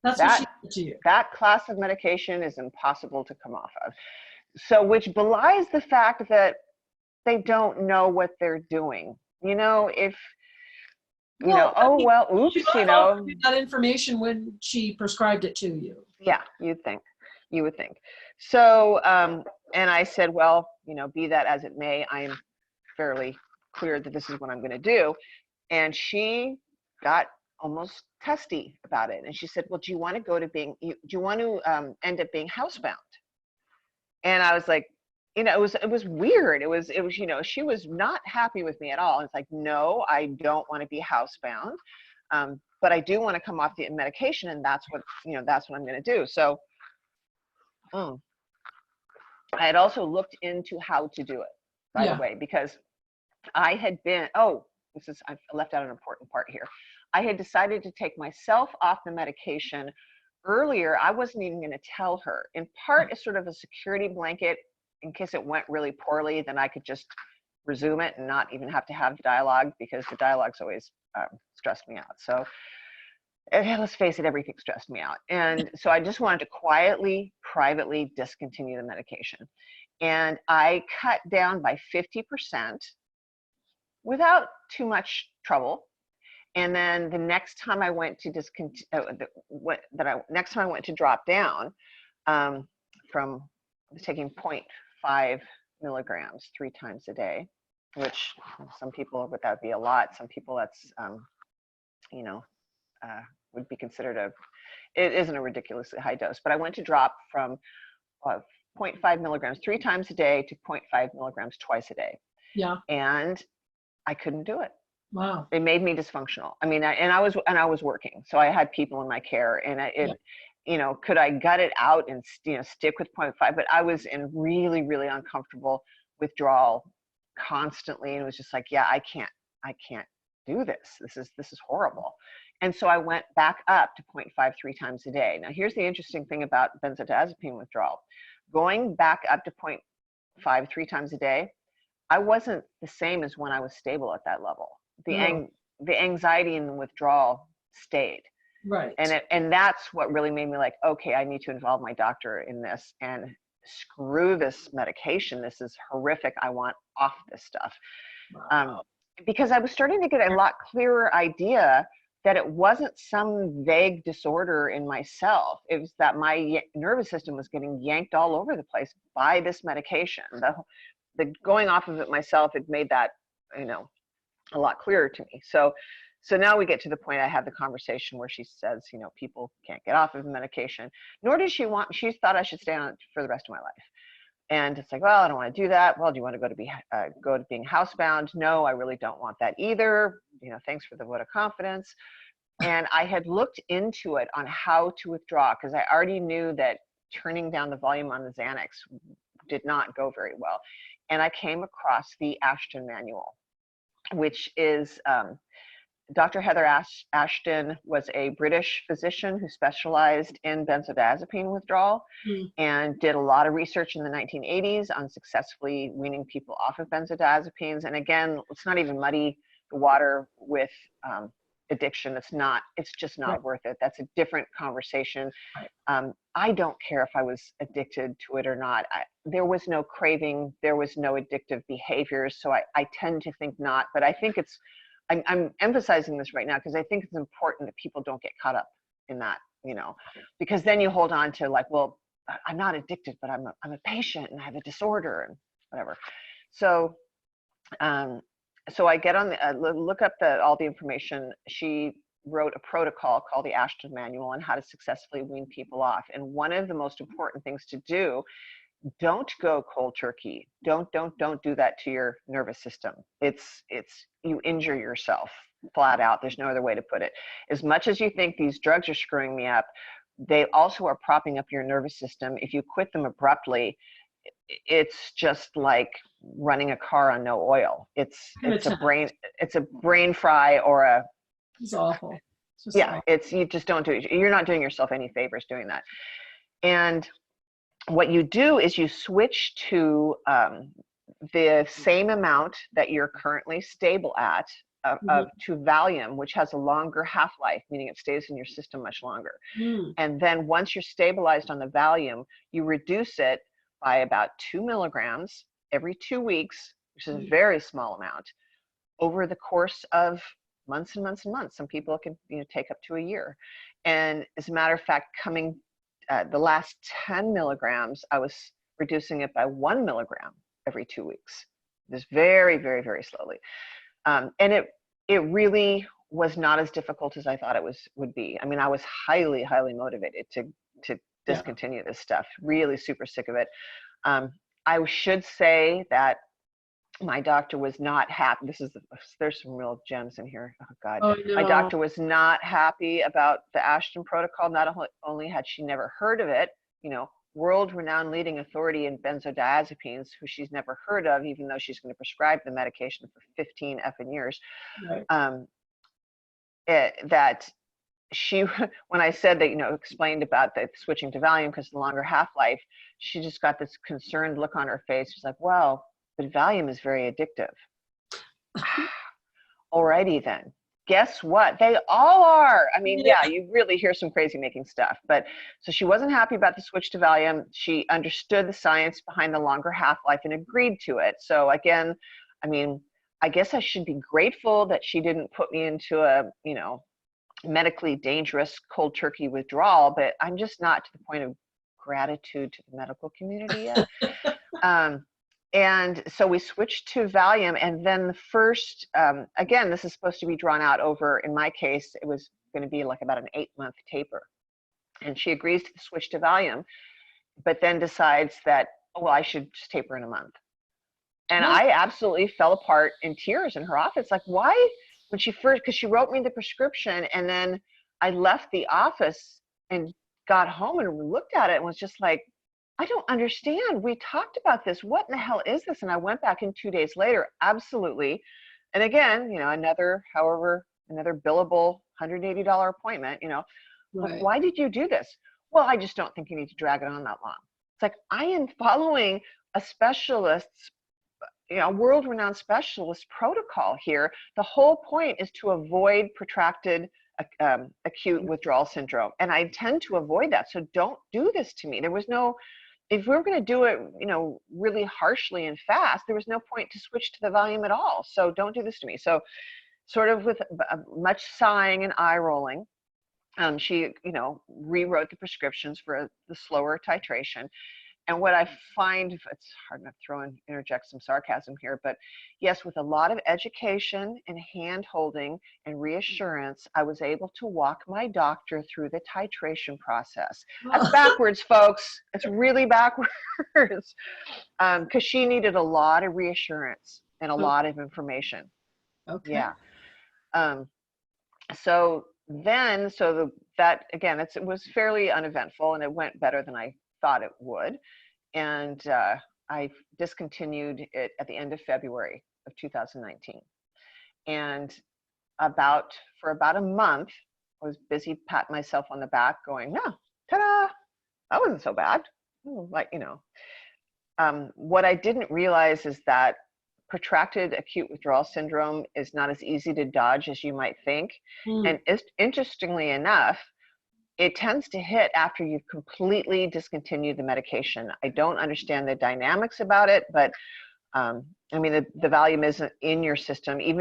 That's what she said to you. That class of medication is impossible to come off of. So, which belies the fact that they don't know what they're doing. If oops, she that information when she prescribed it to you. Yeah, you would think. So, and I said, well, be that as it may, I'm fairly clear that this is what I'm going to do. And she got almost testy about it. And she said, well, do you want to end up being housebound? And I was like, it was weird. It was, she was not happy with me at all. It's like, no, I don't want to be housebound. But I do want to come off the medication, and that's what I'm going to do. So I had also looked into how to do it, by the way, because I had been, I left out an important part here. I had decided to take myself off the medication earlier. I wasn't even going to tell her, in part as sort of a security blanket in case it went really poorly, then I could just resume it and not even have to have the dialogue, because the dialogue's always stressed me out. So let's face it, everything stressed me out. And so I just wanted to quietly, privately discontinue the medication. And I cut down by 50% without too much trouble. And then the next time I went to next time I went to drop down from taking 0.5 milligrams 3 times a day, which some people would that be a lot. Some people that's would be considered it isn't a ridiculously high dose. But I went to drop from 0.5 milligrams 3 times a day to 0.5 milligrams twice a day. Yeah. And I couldn't do it. Wow. It made me dysfunctional. I mean, I was working, so I had people in my care, and could I gut it out and stick with 0.5? But I was in really, really uncomfortable withdrawal constantly, and it was just like, yeah, I can't do this. This is horrible. And so I went back up to 0.53 times a day. Now, here's the interesting thing about benzodiazepine withdrawal. Going back up to 0.53 times a day, I wasn't the same as when I was stable at that level. The anxiety and the withdrawal stayed. Right. And that's what really made me like, okay, I need to involve my doctor in this, and screw this medication. This is horrific. I want off this stuff. Wow. Because I was starting to get a lot clearer idea that it wasn't some vague disorder in myself. It was that my nervous system was getting yanked all over the place by this medication. The going off of it myself had made that, a lot clearer to me. So now we get to the point I have the conversation where she says, people can't get off of medication, nor does she thought I should stay on it for the rest of my life. And it's like, well, I don't want to do that. Well, do you want to go to being housebound? No, I really don't want that either. Thanks for the vote of confidence. And I had looked into it on how to withdraw, because I already knew that turning down the volume on the Xanax did not go very well. And I came across the Ashton Manual, which is Dr. Heather Ashton was a British physician who specialized in benzodiazepine withdrawal and did a lot of research in the 1980s on successfully weaning people off of benzodiazepines. And again, let's not even muddy the water with addiction. It's just not worth it. That's a different conversation. I don't care if I was addicted to it or not. There was no craving. There was no addictive behaviors. So I tend to think not, but I think I'm emphasizing this right now because I think it's important that people don't get caught up in that, because then you hold on to like, well, I'm not addicted, but I'm a patient and I have a disorder and whatever. So, so I get on look up all the information. She wrote a protocol called the Ashton Manual on how to successfully wean people off. And one of the most important things to do, don't go cold turkey. Don't do that to your nervous system. You injure yourself flat out. There's no other way to put it. As much as you think these drugs are screwing me up, they also are propping up your nervous system. If you quit them abruptly, it's just like running a car on no oil. It's a brain fry or it's awful. Awful. You just don't do it. You're not doing yourself any favors doing that. And what you do is you switch to the same amount that you're currently stable at to Valium, which has a longer half-life, meaning it stays in your system much longer. And then once you're stabilized on the Valium, you reduce it by about 2 milligrams every 2 weeks, which is a very small amount, over the course of months and months and months. Some people can take up to a year. And as a matter of fact, the last 10 milligrams, I was reducing it by 1 milligram every 2 weeks. Just very, very, very slowly. And it really was not as difficult as I thought it would be. I mean, I was highly, highly motivated to discontinue this stuff. Really super sick of it. I should say that my doctor was not happy. There's some real gems in here. Oh God. Oh, no. My doctor was not happy about the Ashton protocol. Not only had she never heard of it, world-renowned leading authority in benzodiazepines, who she's never heard of, even though she's going to prescribe the medication for 15 effing years. Right. That she, when I said that, explained about the switching to Valium because of the longer half-life, she just got this concerned look on her face. She's like, well, but Valium is very addictive. Alrighty then. Guess what? They all are. I mean, yeah, you really hear some crazy making stuff. But so she wasn't happy about the switch to Valium. She understood the science behind the longer half-life and agreed to it. So again, I mean, I guess I should be grateful that she didn't put me into a, medically dangerous cold turkey withdrawal, but I'm just not to the point of gratitude to the medical community yet. And so we switched to Valium, and then the first, again, this is supposed to be drawn out over, in my case, it was going to be like about an 8-month taper. And she agrees to the switch to Valium, but then decides that, oh, well, I should just taper in a month. And I absolutely fell apart in tears in her office. Like, why? When she first, because she wrote me the prescription, and then I left the office and got home and looked at it and was just like, I don't understand. We talked about this. What in the hell is this? And I went back in 2 days later. Absolutely. And again, another billable $180 appointment, like, Right. why did you do this? Well, I just don't think you need to drag it on that long. It's like, I am following a specialist's, world-renowned specialist protocol here. The whole point is to avoid protracted acute withdrawal syndrome. And I intend to avoid that. So don't do this to me. If we were going to do it, really harshly and fast, there was no point to switch to the Valium at all. So don't do this to me. So sort of with much sighing and eye rolling, she, rewrote the prescriptions for the slower titration. And what I find, it's hard enough to interject some sarcasm here, but yes, with a lot of education and hand holding and reassurance, I was able to walk my doctor through the titration process. That's backwards, folks. It's really backwards. Because she needed a lot of reassurance and a lot of information. Okay. Yeah. That again, it was fairly uneventful, and it went better than I thought it would. And I discontinued it at the end of February of 2019. And for about a month, I was busy patting myself on the back going, no, ta-da, that wasn't so bad. What I didn't realize is that protracted acute withdrawal syndrome is not as easy to dodge as you might think. And interestingly enough, it tends to hit after you've completely discontinued the medication. I don't understand the dynamics about it, but the Valium isn't in your system, it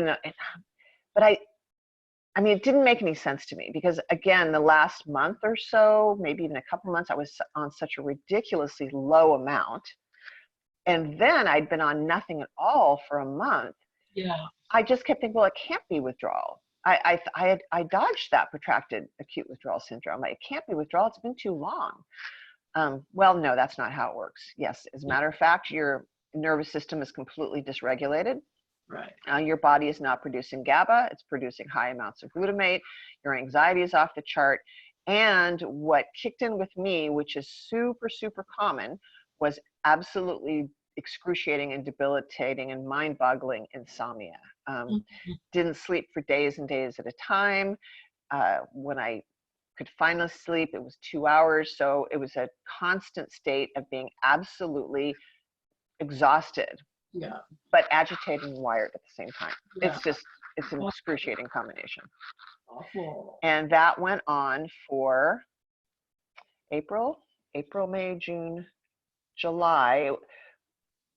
didn't make any sense to me because, again, the last month or so, maybe even a couple months, I was on such a ridiculously low amount. And then I'd been on nothing at all for a month. Yeah. I just kept thinking, well, it can't be withdrawal. I dodged that protracted acute withdrawal syndrome. It can't be withdrawal. It's been too long. Well, no, that's not how it works. Yes, as a matter of fact, your nervous system is completely dysregulated. Right. Your body is not producing GABA. It's producing high amounts of glutamate. Your anxiety is off the chart. And what kicked in with me, which is super, super common, was absolutely excruciating and debilitating and mind-boggling insomnia. Didn't sleep for days and days at a time. When I could finally sleep, it was 2 hours. So it was a constant state of being absolutely exhausted, but agitated and wired at the same time. It's an excruciating combination. Awful. And that went on for April, May, June, July.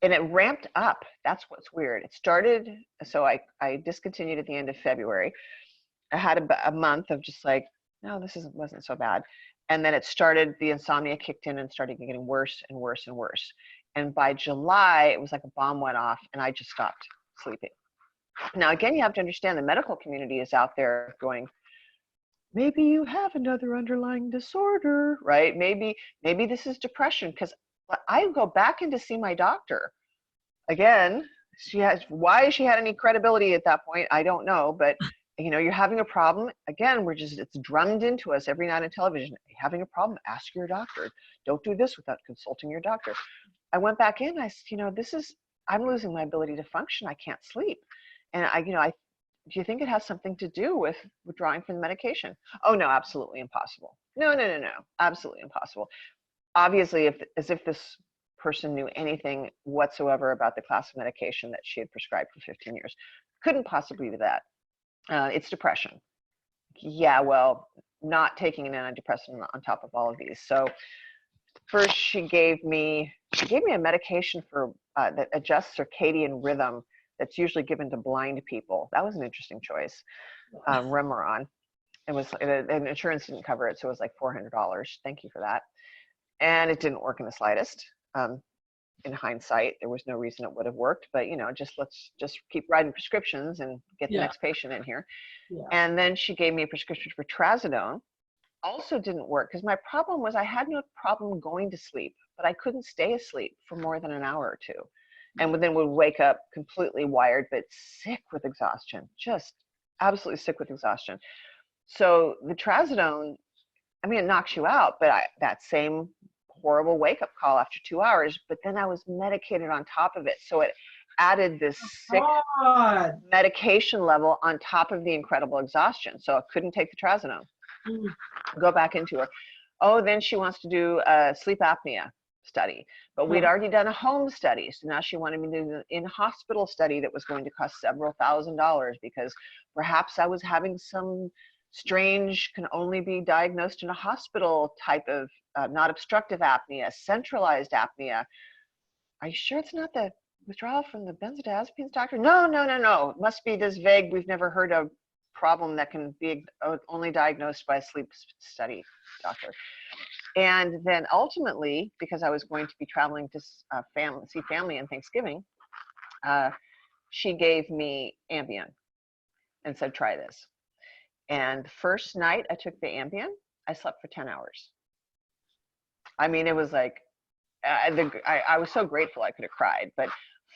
And it ramped up. That's what's weird. It started, so I discontinued at the end of February. I had a month of just like, no, wasn't so bad. And then the insomnia kicked in and started getting worse and worse and worse. And by July, it was like a bomb went off and I just stopped sleeping. Now, again, you have to understand the medical community is out there going, maybe you have another underlying disorder, right? Maybe this is depression, because I go back in to see my doctor. Again, why she had any credibility at that point, I don't know, but you're having a problem. Again, it's drummed into us every night on television. You're having a problem, ask your doctor. Don't do this without consulting your doctor. I went back in, I said, I'm losing my ability to function. I can't sleep. And do you think it has something to do with withdrawing from the medication? Oh, no, absolutely impossible. No, absolutely impossible. Obviously, as if this person knew anything whatsoever about the class of medication that she had prescribed for 15 years. Couldn't possibly be that. It's depression. Yeah, well, not taking an antidepressant on top of all of these. So first she gave me a medication that adjusts circadian rhythm that's usually given to blind people. That was an interesting choice. Remeron. And insurance didn't cover it, so it was like $400. Thank you for that. And it didn't work in the slightest. In hindsight, there was no reason it would have worked, but let's just keep writing prescriptions and get the next patient in here. Yeah. And then she gave me a prescription for trazodone. Also didn't work because my problem was I had no problem going to sleep, but I couldn't stay asleep for more than an hour or two. And then would wake up completely wired, but sick with exhaustion, just absolutely sick with exhaustion. So the trazodone, it knocks you out, but that same horrible wake-up call after 2 hours, but then I was medicated on top of it. So it added this sick God. medication level on top of the incredible exhaustion. So I couldn't take the trazodone. Mm. Go back into her. Oh, then she wants to do a sleep apnea study, but we'd already done a home study. So now she wanted me to do an in-hospital study that was going to cost several $1,000s because perhaps I was having some strange, can only be diagnosed in a hospital type of not obstructive apnea, centralized apnea. Are you sure it's not the withdrawal from the benzodiazepines, doctor? No, no, no, no. It must be this vague. We've never heard of problem that can be only diagnosed by a sleep study doctor. And then ultimately, because I was going to be traveling to see family on Thanksgiving, she gave me Ambien and said, try this. And the first night I took the Ambien, I slept for 10 hours. I mean, it was like, I was so grateful I could have cried. But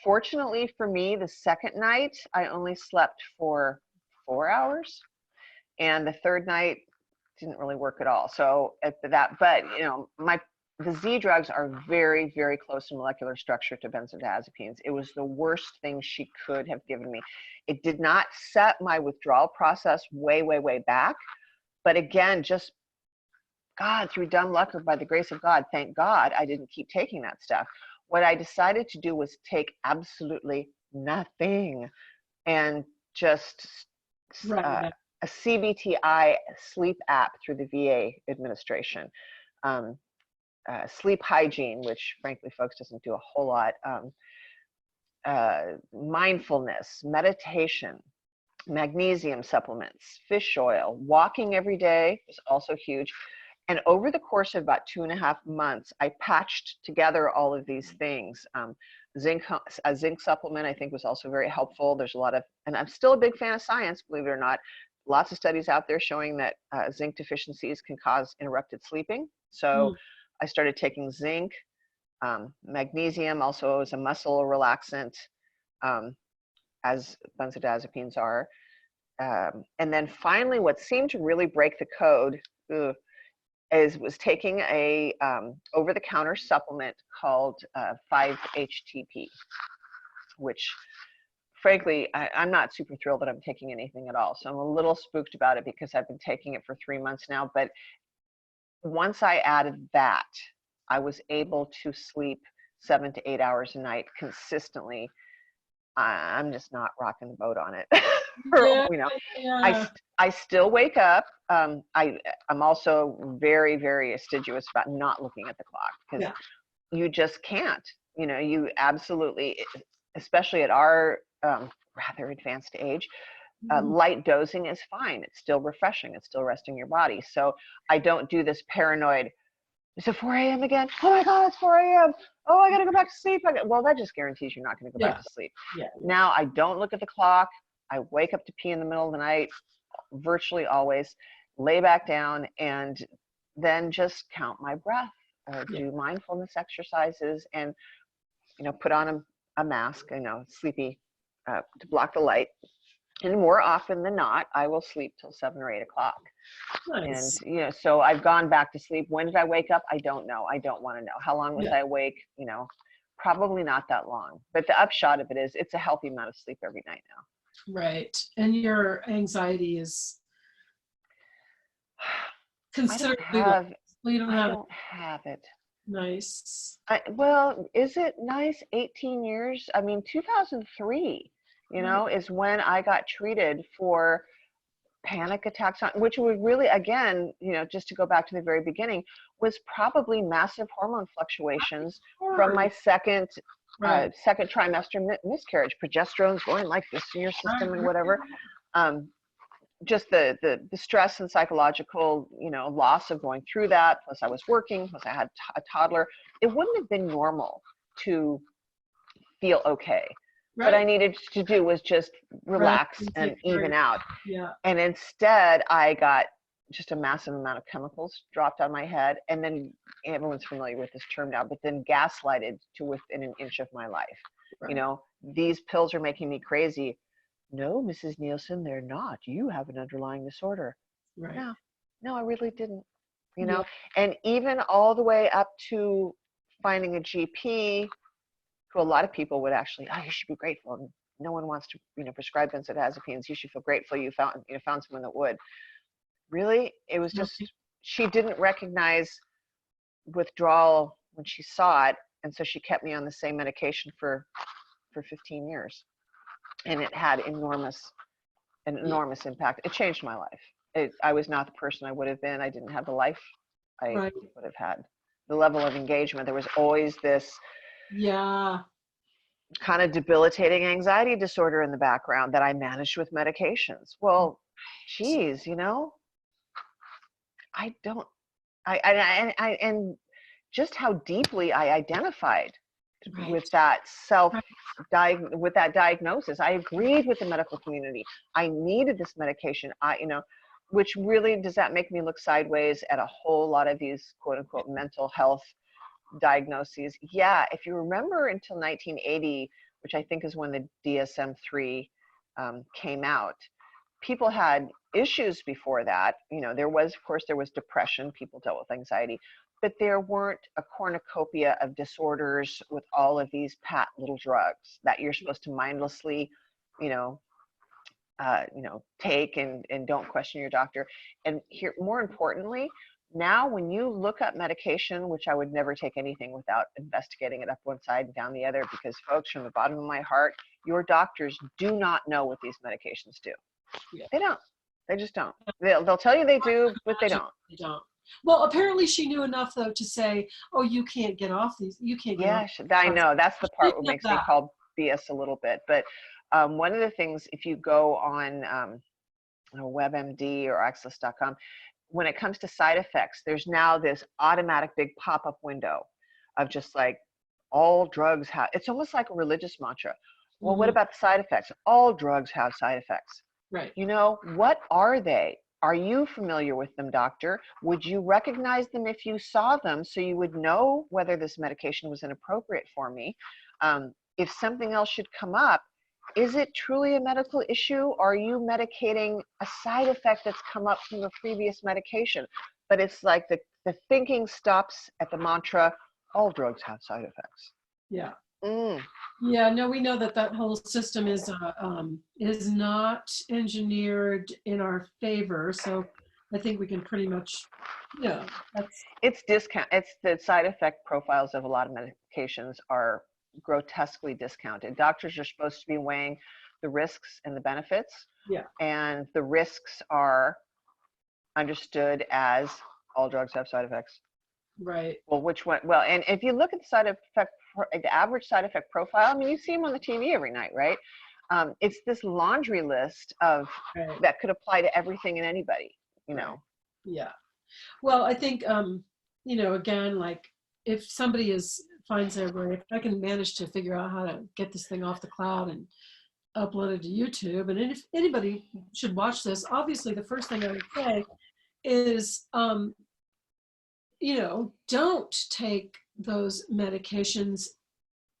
fortunately for me, the second night, I only slept for 4 hours. And the third night didn't really work at all. So but you know, the Z drugs are very, very close in molecular structure to benzodiazepines. It was the worst thing she could have given me. It did not set my withdrawal process way, way, way back. But again, just God, through dumb luck or by the grace of God, thank God I didn't keep taking that stuff. What I decided to do was take absolutely nothing and just a CBTI sleep app through the VA administration. Sleep hygiene, which frankly, folks, doesn't do a whole lot. Mindfulness, meditation, magnesium supplements, fish oil, walking every day is also huge. And over the course of about 2.5 months, I patched together all of these things. A zinc supplement, I think, was also very helpful. There's a lot of, and I'm still a big fan of science, believe it or not. Lots of studies out there showing that zinc deficiencies can cause interrupted sleeping. So I started taking zinc, magnesium also as a muscle relaxant, as benzodiazepines are. And then finally, what seemed to really break the code was taking a over-the-counter supplement called 5-HTP, which frankly, I'm not super thrilled that I'm taking anything at all. So I'm a little spooked about it because I've been taking it for 3 months now. But once I added that, I was able to sleep 7 to 8 hours a night consistently. I'm just not rocking the boat on it. You know, I still wake up. I'm also very, very assiduous about not looking at the clock because you just can't. You know, you absolutely, especially at our rather advanced age, light dosing is fine. It's still refreshing. It's still resting your body. So I don't do this paranoid, is it 4 a.m. again? Oh my God, it's 4 a.m. Oh, I got to go back to sleep. Well, that just guarantees you're not going to go back to sleep. Now I don't look at the clock. I wake up to pee in the middle of the night, virtually always, lay back down, and then just count my breath, do mindfulness exercises, and, you know, put on a mask, you know, sleepy, to block the light. And more often than not, I will sleep till 7 or 8 o'clock. Nice. And, you know, so I've gone back to sleep. When did I wake up? I don't know. I don't want to know. How long was I awake? You know, probably not that long. But the upshot of it is it's a healthy amount of sleep every night now. Right. And your anxiety is considerably I don't have it. Nice. Well, is it nice? 18 years? I mean, 2003, you know, is when I got treated for panic attacks, which was really, again, you know, just to go back to the very beginning, was probably massive hormone fluctuations from my second trimester miscarriage. Progesterone's going like this in your system and whatever. Just the stress and psychological, you know, loss of going through that. Plus I was working, plus I had a toddler. It wouldn't have been normal to feel okay. What I needed to do was just relax and even out. And instead I got just a massive amount of chemicals dropped on my head. And then everyone's familiar with this term now, but then gaslighted to within an inch of my life. You know, these pills are making me crazy. No, Mrs. Nielsen, they're not. You have an underlying disorder. No, I really didn't. you know, and even all the way up to finding a GP who a lot of people would actually, oh, you should be grateful. And no one wants to, you know, prescribe benzodiazepines. You should feel grateful you found someone that would. Really, it was just, she didn't recognize withdrawal when she saw it, and so she kept me on the same medication for 15 years, and it had an enormous impact. It changed my life. I was not the person I would have been. I didn't have the life I would have had. The level of engagement, there was always this kind of debilitating anxiety disorder in the background that I managed with medications. Well, geez, you know, and just how deeply I identified with that with that diagnosis. I agreed with the medical community. I needed this medication. You know, which really, does that make me look sideways at a whole lot of these quote unquote mental health diagnoses? Yeah, if you remember until 1980, which I think is when the DSM-3 came out, people had issues before that. You know, there was, of course, there was depression. People dealt with anxiety, but there weren't a cornucopia of disorders with all of these pat little drugs that you're supposed to mindlessly, you know, take and don't question your doctor. And here, more importantly, now when you look up medication, which I would never take anything without investigating it up one side and down the other, because folks, from the bottom of my heart, your doctors do not know what these medications do. They don't. They just don't. They'll tell you they do, but they don't. They don't. Well, apparently she knew enough though to say, "Oh, you can't get off these. You can't get off." I know. That's the part that makes me call BS a little bit. But one of the things, if you go on WebMD or Access.com, when it comes to side effects, there's now this automatic big pop-up window of just like, all drugs have. It's almost like a religious mantra. Well, what about the side effects? All drugs have side effects. Right. You know, what are they? Are you familiar with them, doctor? Would you recognize them if you saw them, so you would know whether this medication was inappropriate for me? If something else should come up, is it truly a medical issue? Or are you medicating a side effect that's come up from a previous medication? But it's like the thinking stops at the mantra, all drugs have side effects. Yeah. Yeah, no, we know that whole system is not engineered in our favor. So I think we can pretty much, it's the side effect profiles of a lot of medications are grotesquely discounted. Doctors are supposed to be weighing the risks and the benefits. Yeah. And the risks are understood as all drugs have side effects. Right. Well, which one? Well, and if you look at the average side effect profile, I mean, you see them on the TV every night, right? It's this laundry list of that could apply to everything and anybody, you know. Yeah. Well, I think, again, like if somebody finds their way, if I can manage to figure out how to get this thing off the cloud and upload it to YouTube, and if anybody should watch this, obviously the first thing I would say is, don't take those medications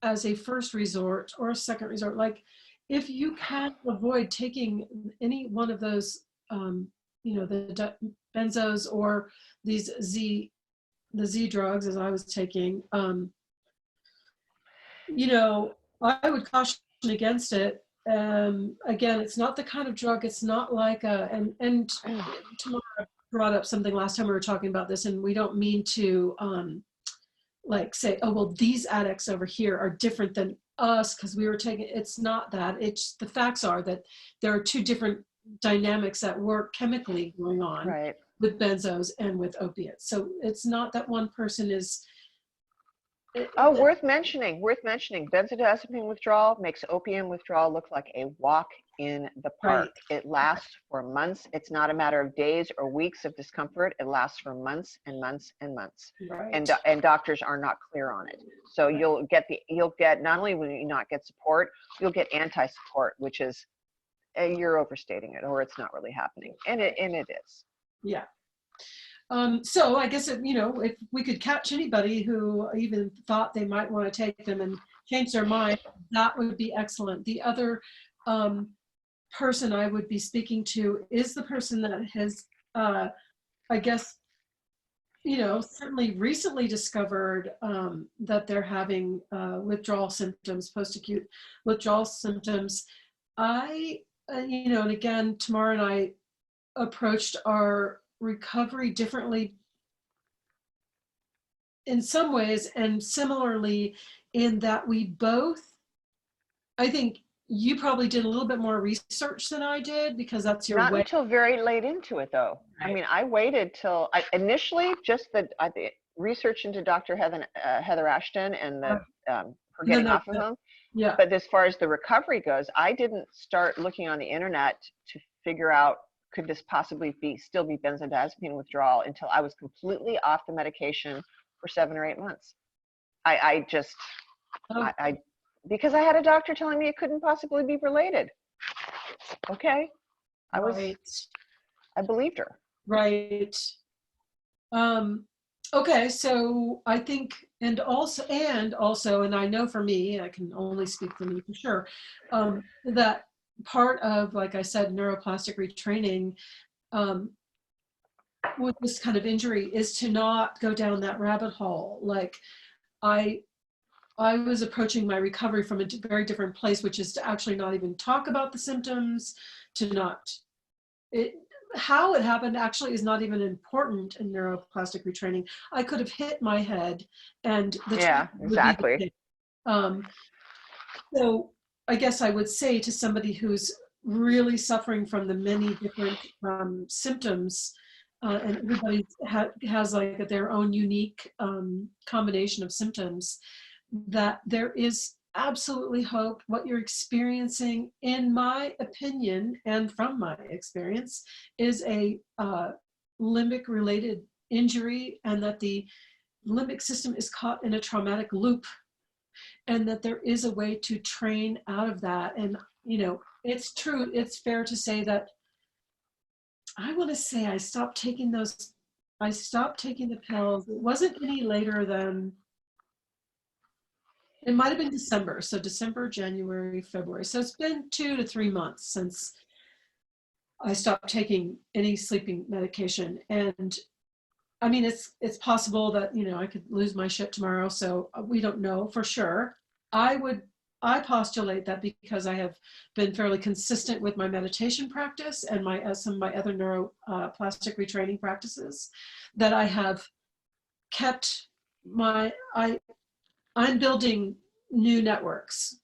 as a first resort or a second resort. Like if you can avoid taking any one of those, the benzos or the Z drugs, as I was taking, I would caution against it. Again, it's not the kind of drug, it's not like and Tamara brought up something last time we were talking about this, and we don't mean to like say, oh, well, these addicts over here are different than us because we were taking, it's not that. It's the facts are that there are two different dynamics at work chemically going on with benzos and with opiates. So it's not that one person is. Worth mentioning. Benzodiazepine withdrawal makes opium withdrawal look like a walk in the park. It lasts for months. It's not a matter of days or weeks of discomfort. It lasts for months and months and months. And doctors are not clear on it. So you'll get not only will you not get support, you'll get anti-support, which is you're overstating it, or it's not really happening, and it is. Yeah. So I guess, if we could catch anybody who even thought they might want to take them and change their mind, that would be excellent. The other person I would be speaking to is the person that has, I guess, certainly recently discovered that they're having withdrawal symptoms, post-acute withdrawal symptoms. And again, Tamara and I approached our recovery differently in some ways, and similarly in that we both, I think you probably did a little bit more research than I did because that's your Not way. until very late into it, though. I Right. mean, I waited till initially just the research into Dr. Heather Ashton and Uh, her and then getting off of the him. yeah. But as far as the recovery goes, I didn't start looking on the internet to figure out could this possibly still be benzodiazepine withdrawal until I was completely off the medication for 7 or 8 months. I just Oh, I because I had a doctor telling me it couldn't possibly be related. Okay, right. I believed her. Right. Okay, so I think, and I know for me, I can only speak for me for sure, that part of, like I said, neuroplastic retraining with this kind of injury is to not go down that rabbit hole. Like I I was approaching my recovery from a very different place, which is to actually not even talk about the symptoms, to not it how it happened actually is not even important in neuroplastic retraining. I could have hit my head and the Yeah, treatment would be the exactly. same. Um, so I guess I would say to somebody who's really suffering from the many different symptoms, and everybody has like their own unique combination of symptoms, that there is absolutely hope. What you're experiencing, in my opinion, and from my experience, is a limbic related injury, and that the limbic system is caught in a traumatic loop, and that there is a way to train out of that. And it's true, it's fair to say that I want to say I stopped taking the pills. It wasn't any later than, it might have been December. So December, January, February. So it's been 2 to 3 months since I stopped taking any sleeping medication. And I mean, it's possible that, I could lose my shit tomorrow. So we don't know for sure. I postulate that because I have been fairly consistent with my meditation practice and some of my other neuroplastic retraining practices, that I have kept I'm building new networks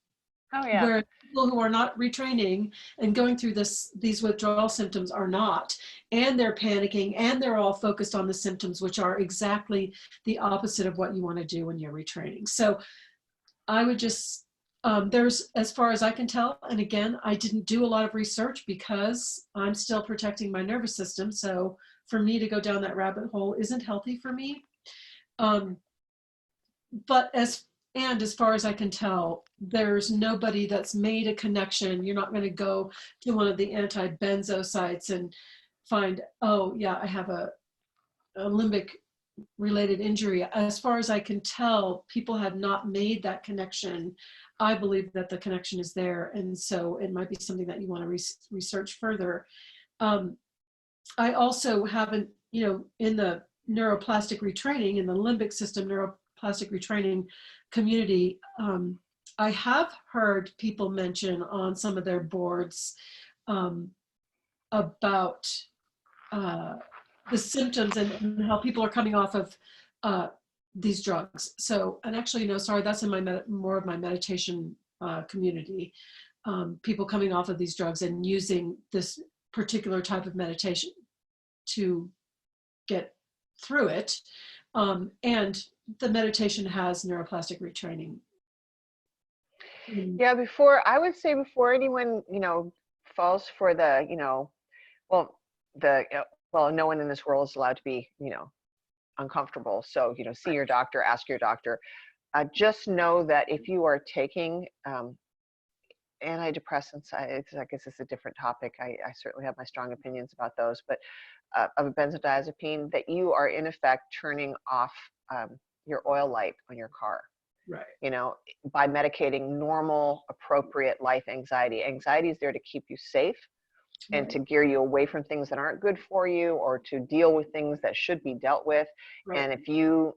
Oh yeah. where people who are not retraining and going through these withdrawal symptoms are not, and they're panicking, and they're all focused on the symptoms, which are exactly the opposite of what you want to do when you're retraining. So I would just, there's, as far as I can tell, and again, I didn't do a lot of research because I'm still protecting my nervous system. So for me to go down that rabbit hole isn't healthy for me. Um, but as far as I can tell, there's nobody that's made a connection. You're not going to go to one of the anti-benzo sites and find, oh yeah, I have a limbic related injury. As far as I can tell, people have not made that connection. I believe that the connection is there, and so it might be something that you want to research further. I also haven't, in the neuroplastic retraining, in the limbic system neuroplastic retraining community, I have heard people mention on some of their boards about the symptoms and how people are coming off of these drugs. So, and actually, no, sorry, that's in more of my meditation community. People coming off of these drugs and using this particular type of meditation to get through it. And the meditation has neuroplastic retraining. Yeah, I would say before anyone, falls for the, well, no one in this world is allowed to be, uncomfortable. So, see your doctor, ask your doctor. Just know that if you are taking antidepressants, I guess it's a different topic. I certainly have my strong opinions about those, but of a benzodiazepine, that you are in effect turning off your oil light on your car. Right. By medicating normal, appropriate life anxiety. Anxiety is there to keep you safe. and to gear you away from things that aren't good for you, or to deal with things that should be dealt with. Right. And if you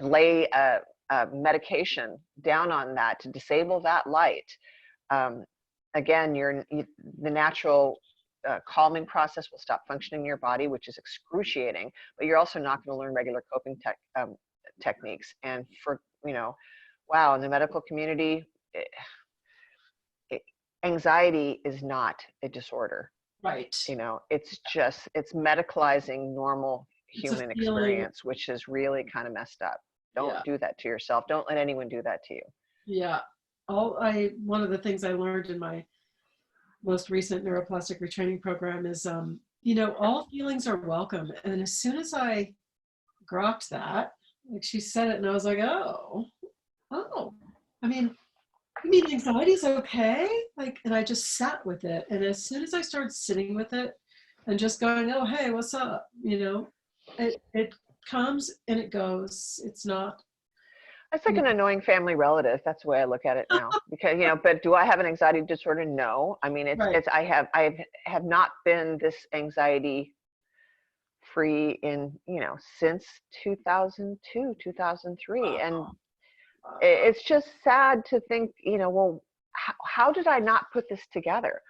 lay a medication down on that to disable that light, again, the natural calming process will stop functioning in your body, which is excruciating, but you're also not going to learn regular coping techniques. And for, wow, in the medical community, anxiety is not a disorder. Right. It's medicalizing normal human experience, which is really kind of messed up. Don't do that to yourself. Don't let anyone do that to you. Yeah. One of the things I learned in my most recent neuroplastic retraining program is, all feelings are welcome. And as soon as I grokked that, like she said it, and I was like, oh, I mean, you mean anxiety is okay? Like, and I just sat with it. And as soon as I started sitting with it and just going, oh, hey, what's up? It comes and it goes. It's not. It's like an annoying family relative. That's the way I look at it now. Because, but do I have an anxiety disorder? No. I mean, I have not been this anxiety free in, since 2002, 2003. And it's just sad to think, well, how did I not put this together?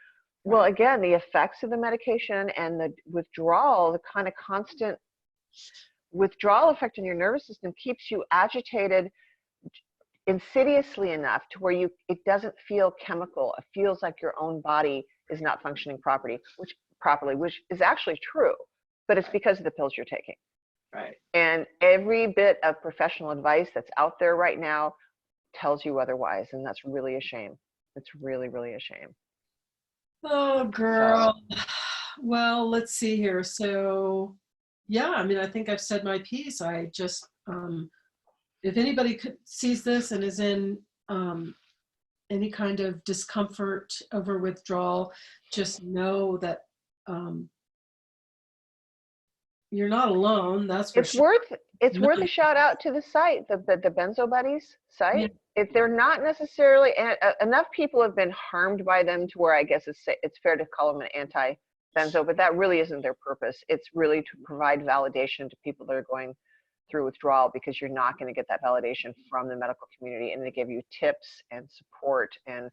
Well, again, the effects of the medication and the withdrawal, the kind of constant withdrawal effect in your nervous system keeps you agitated insidiously enough to where it doesn't feel chemical. It feels like your own body is not functioning properly, which is actually true, but it's because of the pills you're taking. Right. And every bit of professional advice that's out there right now tells you otherwise, and that's really a shame. It's really, really a shame. Oh, girl. So, well, let's see here. So, yeah, I mean, I think I've said my piece. I just, if anybody sees this and is in any kind of discomfort over withdrawal, just know that you're not alone. That's for sure. It's worth a shout out to the site, the Benzo Buddies site. Yeah. If they're not necessarily, enough people have been harmed by them to where I guess it's fair to call them an anti-benzo, but that really isn't their purpose. It's really to provide validation to people that are going through withdrawal, because you're not going to get that validation from the medical community, and they give you tips and support and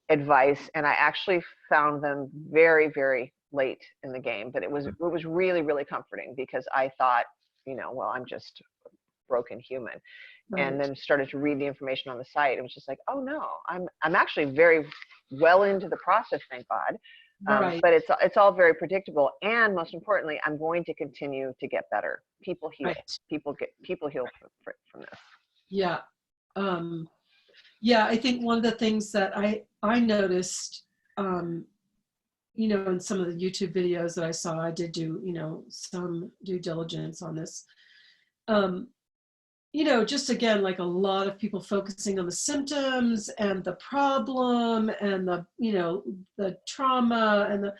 advice. And I actually found them very, very late in the game, but it was really, really comforting, because I thought, well, I'm just a broken human. Right. And then started to read the information on the site. It was just like, oh no, I'm actually very well into the process, thank God. Right. But it's all very predictable, and most importantly, I'm going to continue to get better. People heal. Right. People heal from this. Yeah. Yeah, I think one of the things that I noticed, in some of the YouTube videos that I saw, I did do, some due diligence on this. Just again, like a lot of people focusing on the symptoms and the problem and the trauma and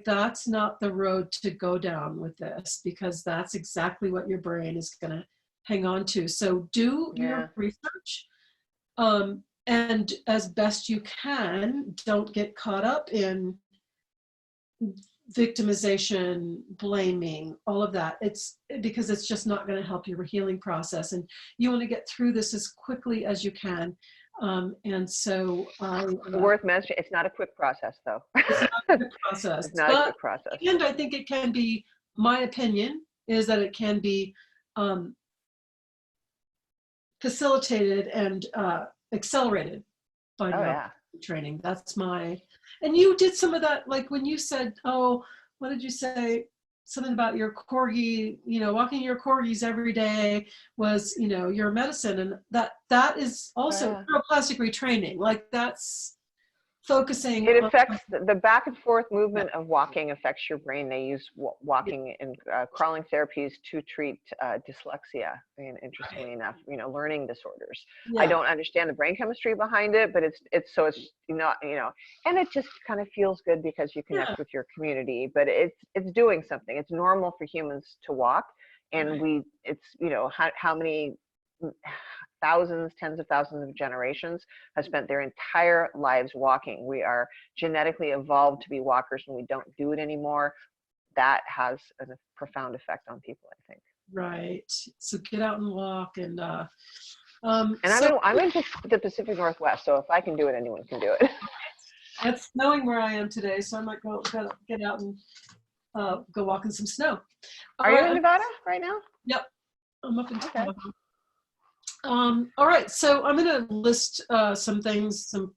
that's not the road to go down with this, because that's exactly what your brain is going to hang on to. So do your research. And as best you can, don't get caught up in victimization, blaming, all of that. It's because it's just not going to help your healing process, and you want to get through this as quickly as you can. And so worth mentioning, it's not a quick process, though. It's not a quick process. It's not a quick process. And I think it can be, my opinion is that it can be facilitated and accelerated by training. That's and you did some of that, like when you said, oh, what did you say? Something about your corgi, walking your corgis every day was, your medicine. And that is also neuroplastic retraining. Like that's focusing. It affects the back and forth movement of walking affects your brain. They use walking and crawling therapies to treat dyslexia, and interestingly enough, learning disorders. I don't understand the brain chemistry behind it, but it's and it just kind of feels good because you connect with your community, but it's doing something. It's normal for humans to walk, and it's how many thousands, tens of thousands of generations have spent their entire lives walking. We are genetically evolved to be walkers, and we don't do it anymore. That has a profound effect on people, I think. Right. So get out and walk. And I'm in the Pacific Northwest, so if I can do it, anyone can do it. it's snowing where I am today, so I might go get out and go walk in some snow. Are you in Nevada right now? Yep, I'm up in Tahoe. All right, so I'm going to list some things, some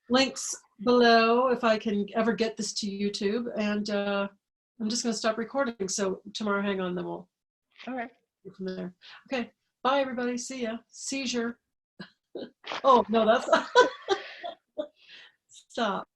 links below if I can ever get this to YouTube, and I'm just going to stop recording. So tomorrow, hang on, then we'll go from there. Okay, bye everybody. See ya. Seizure. Oh no, that's stop.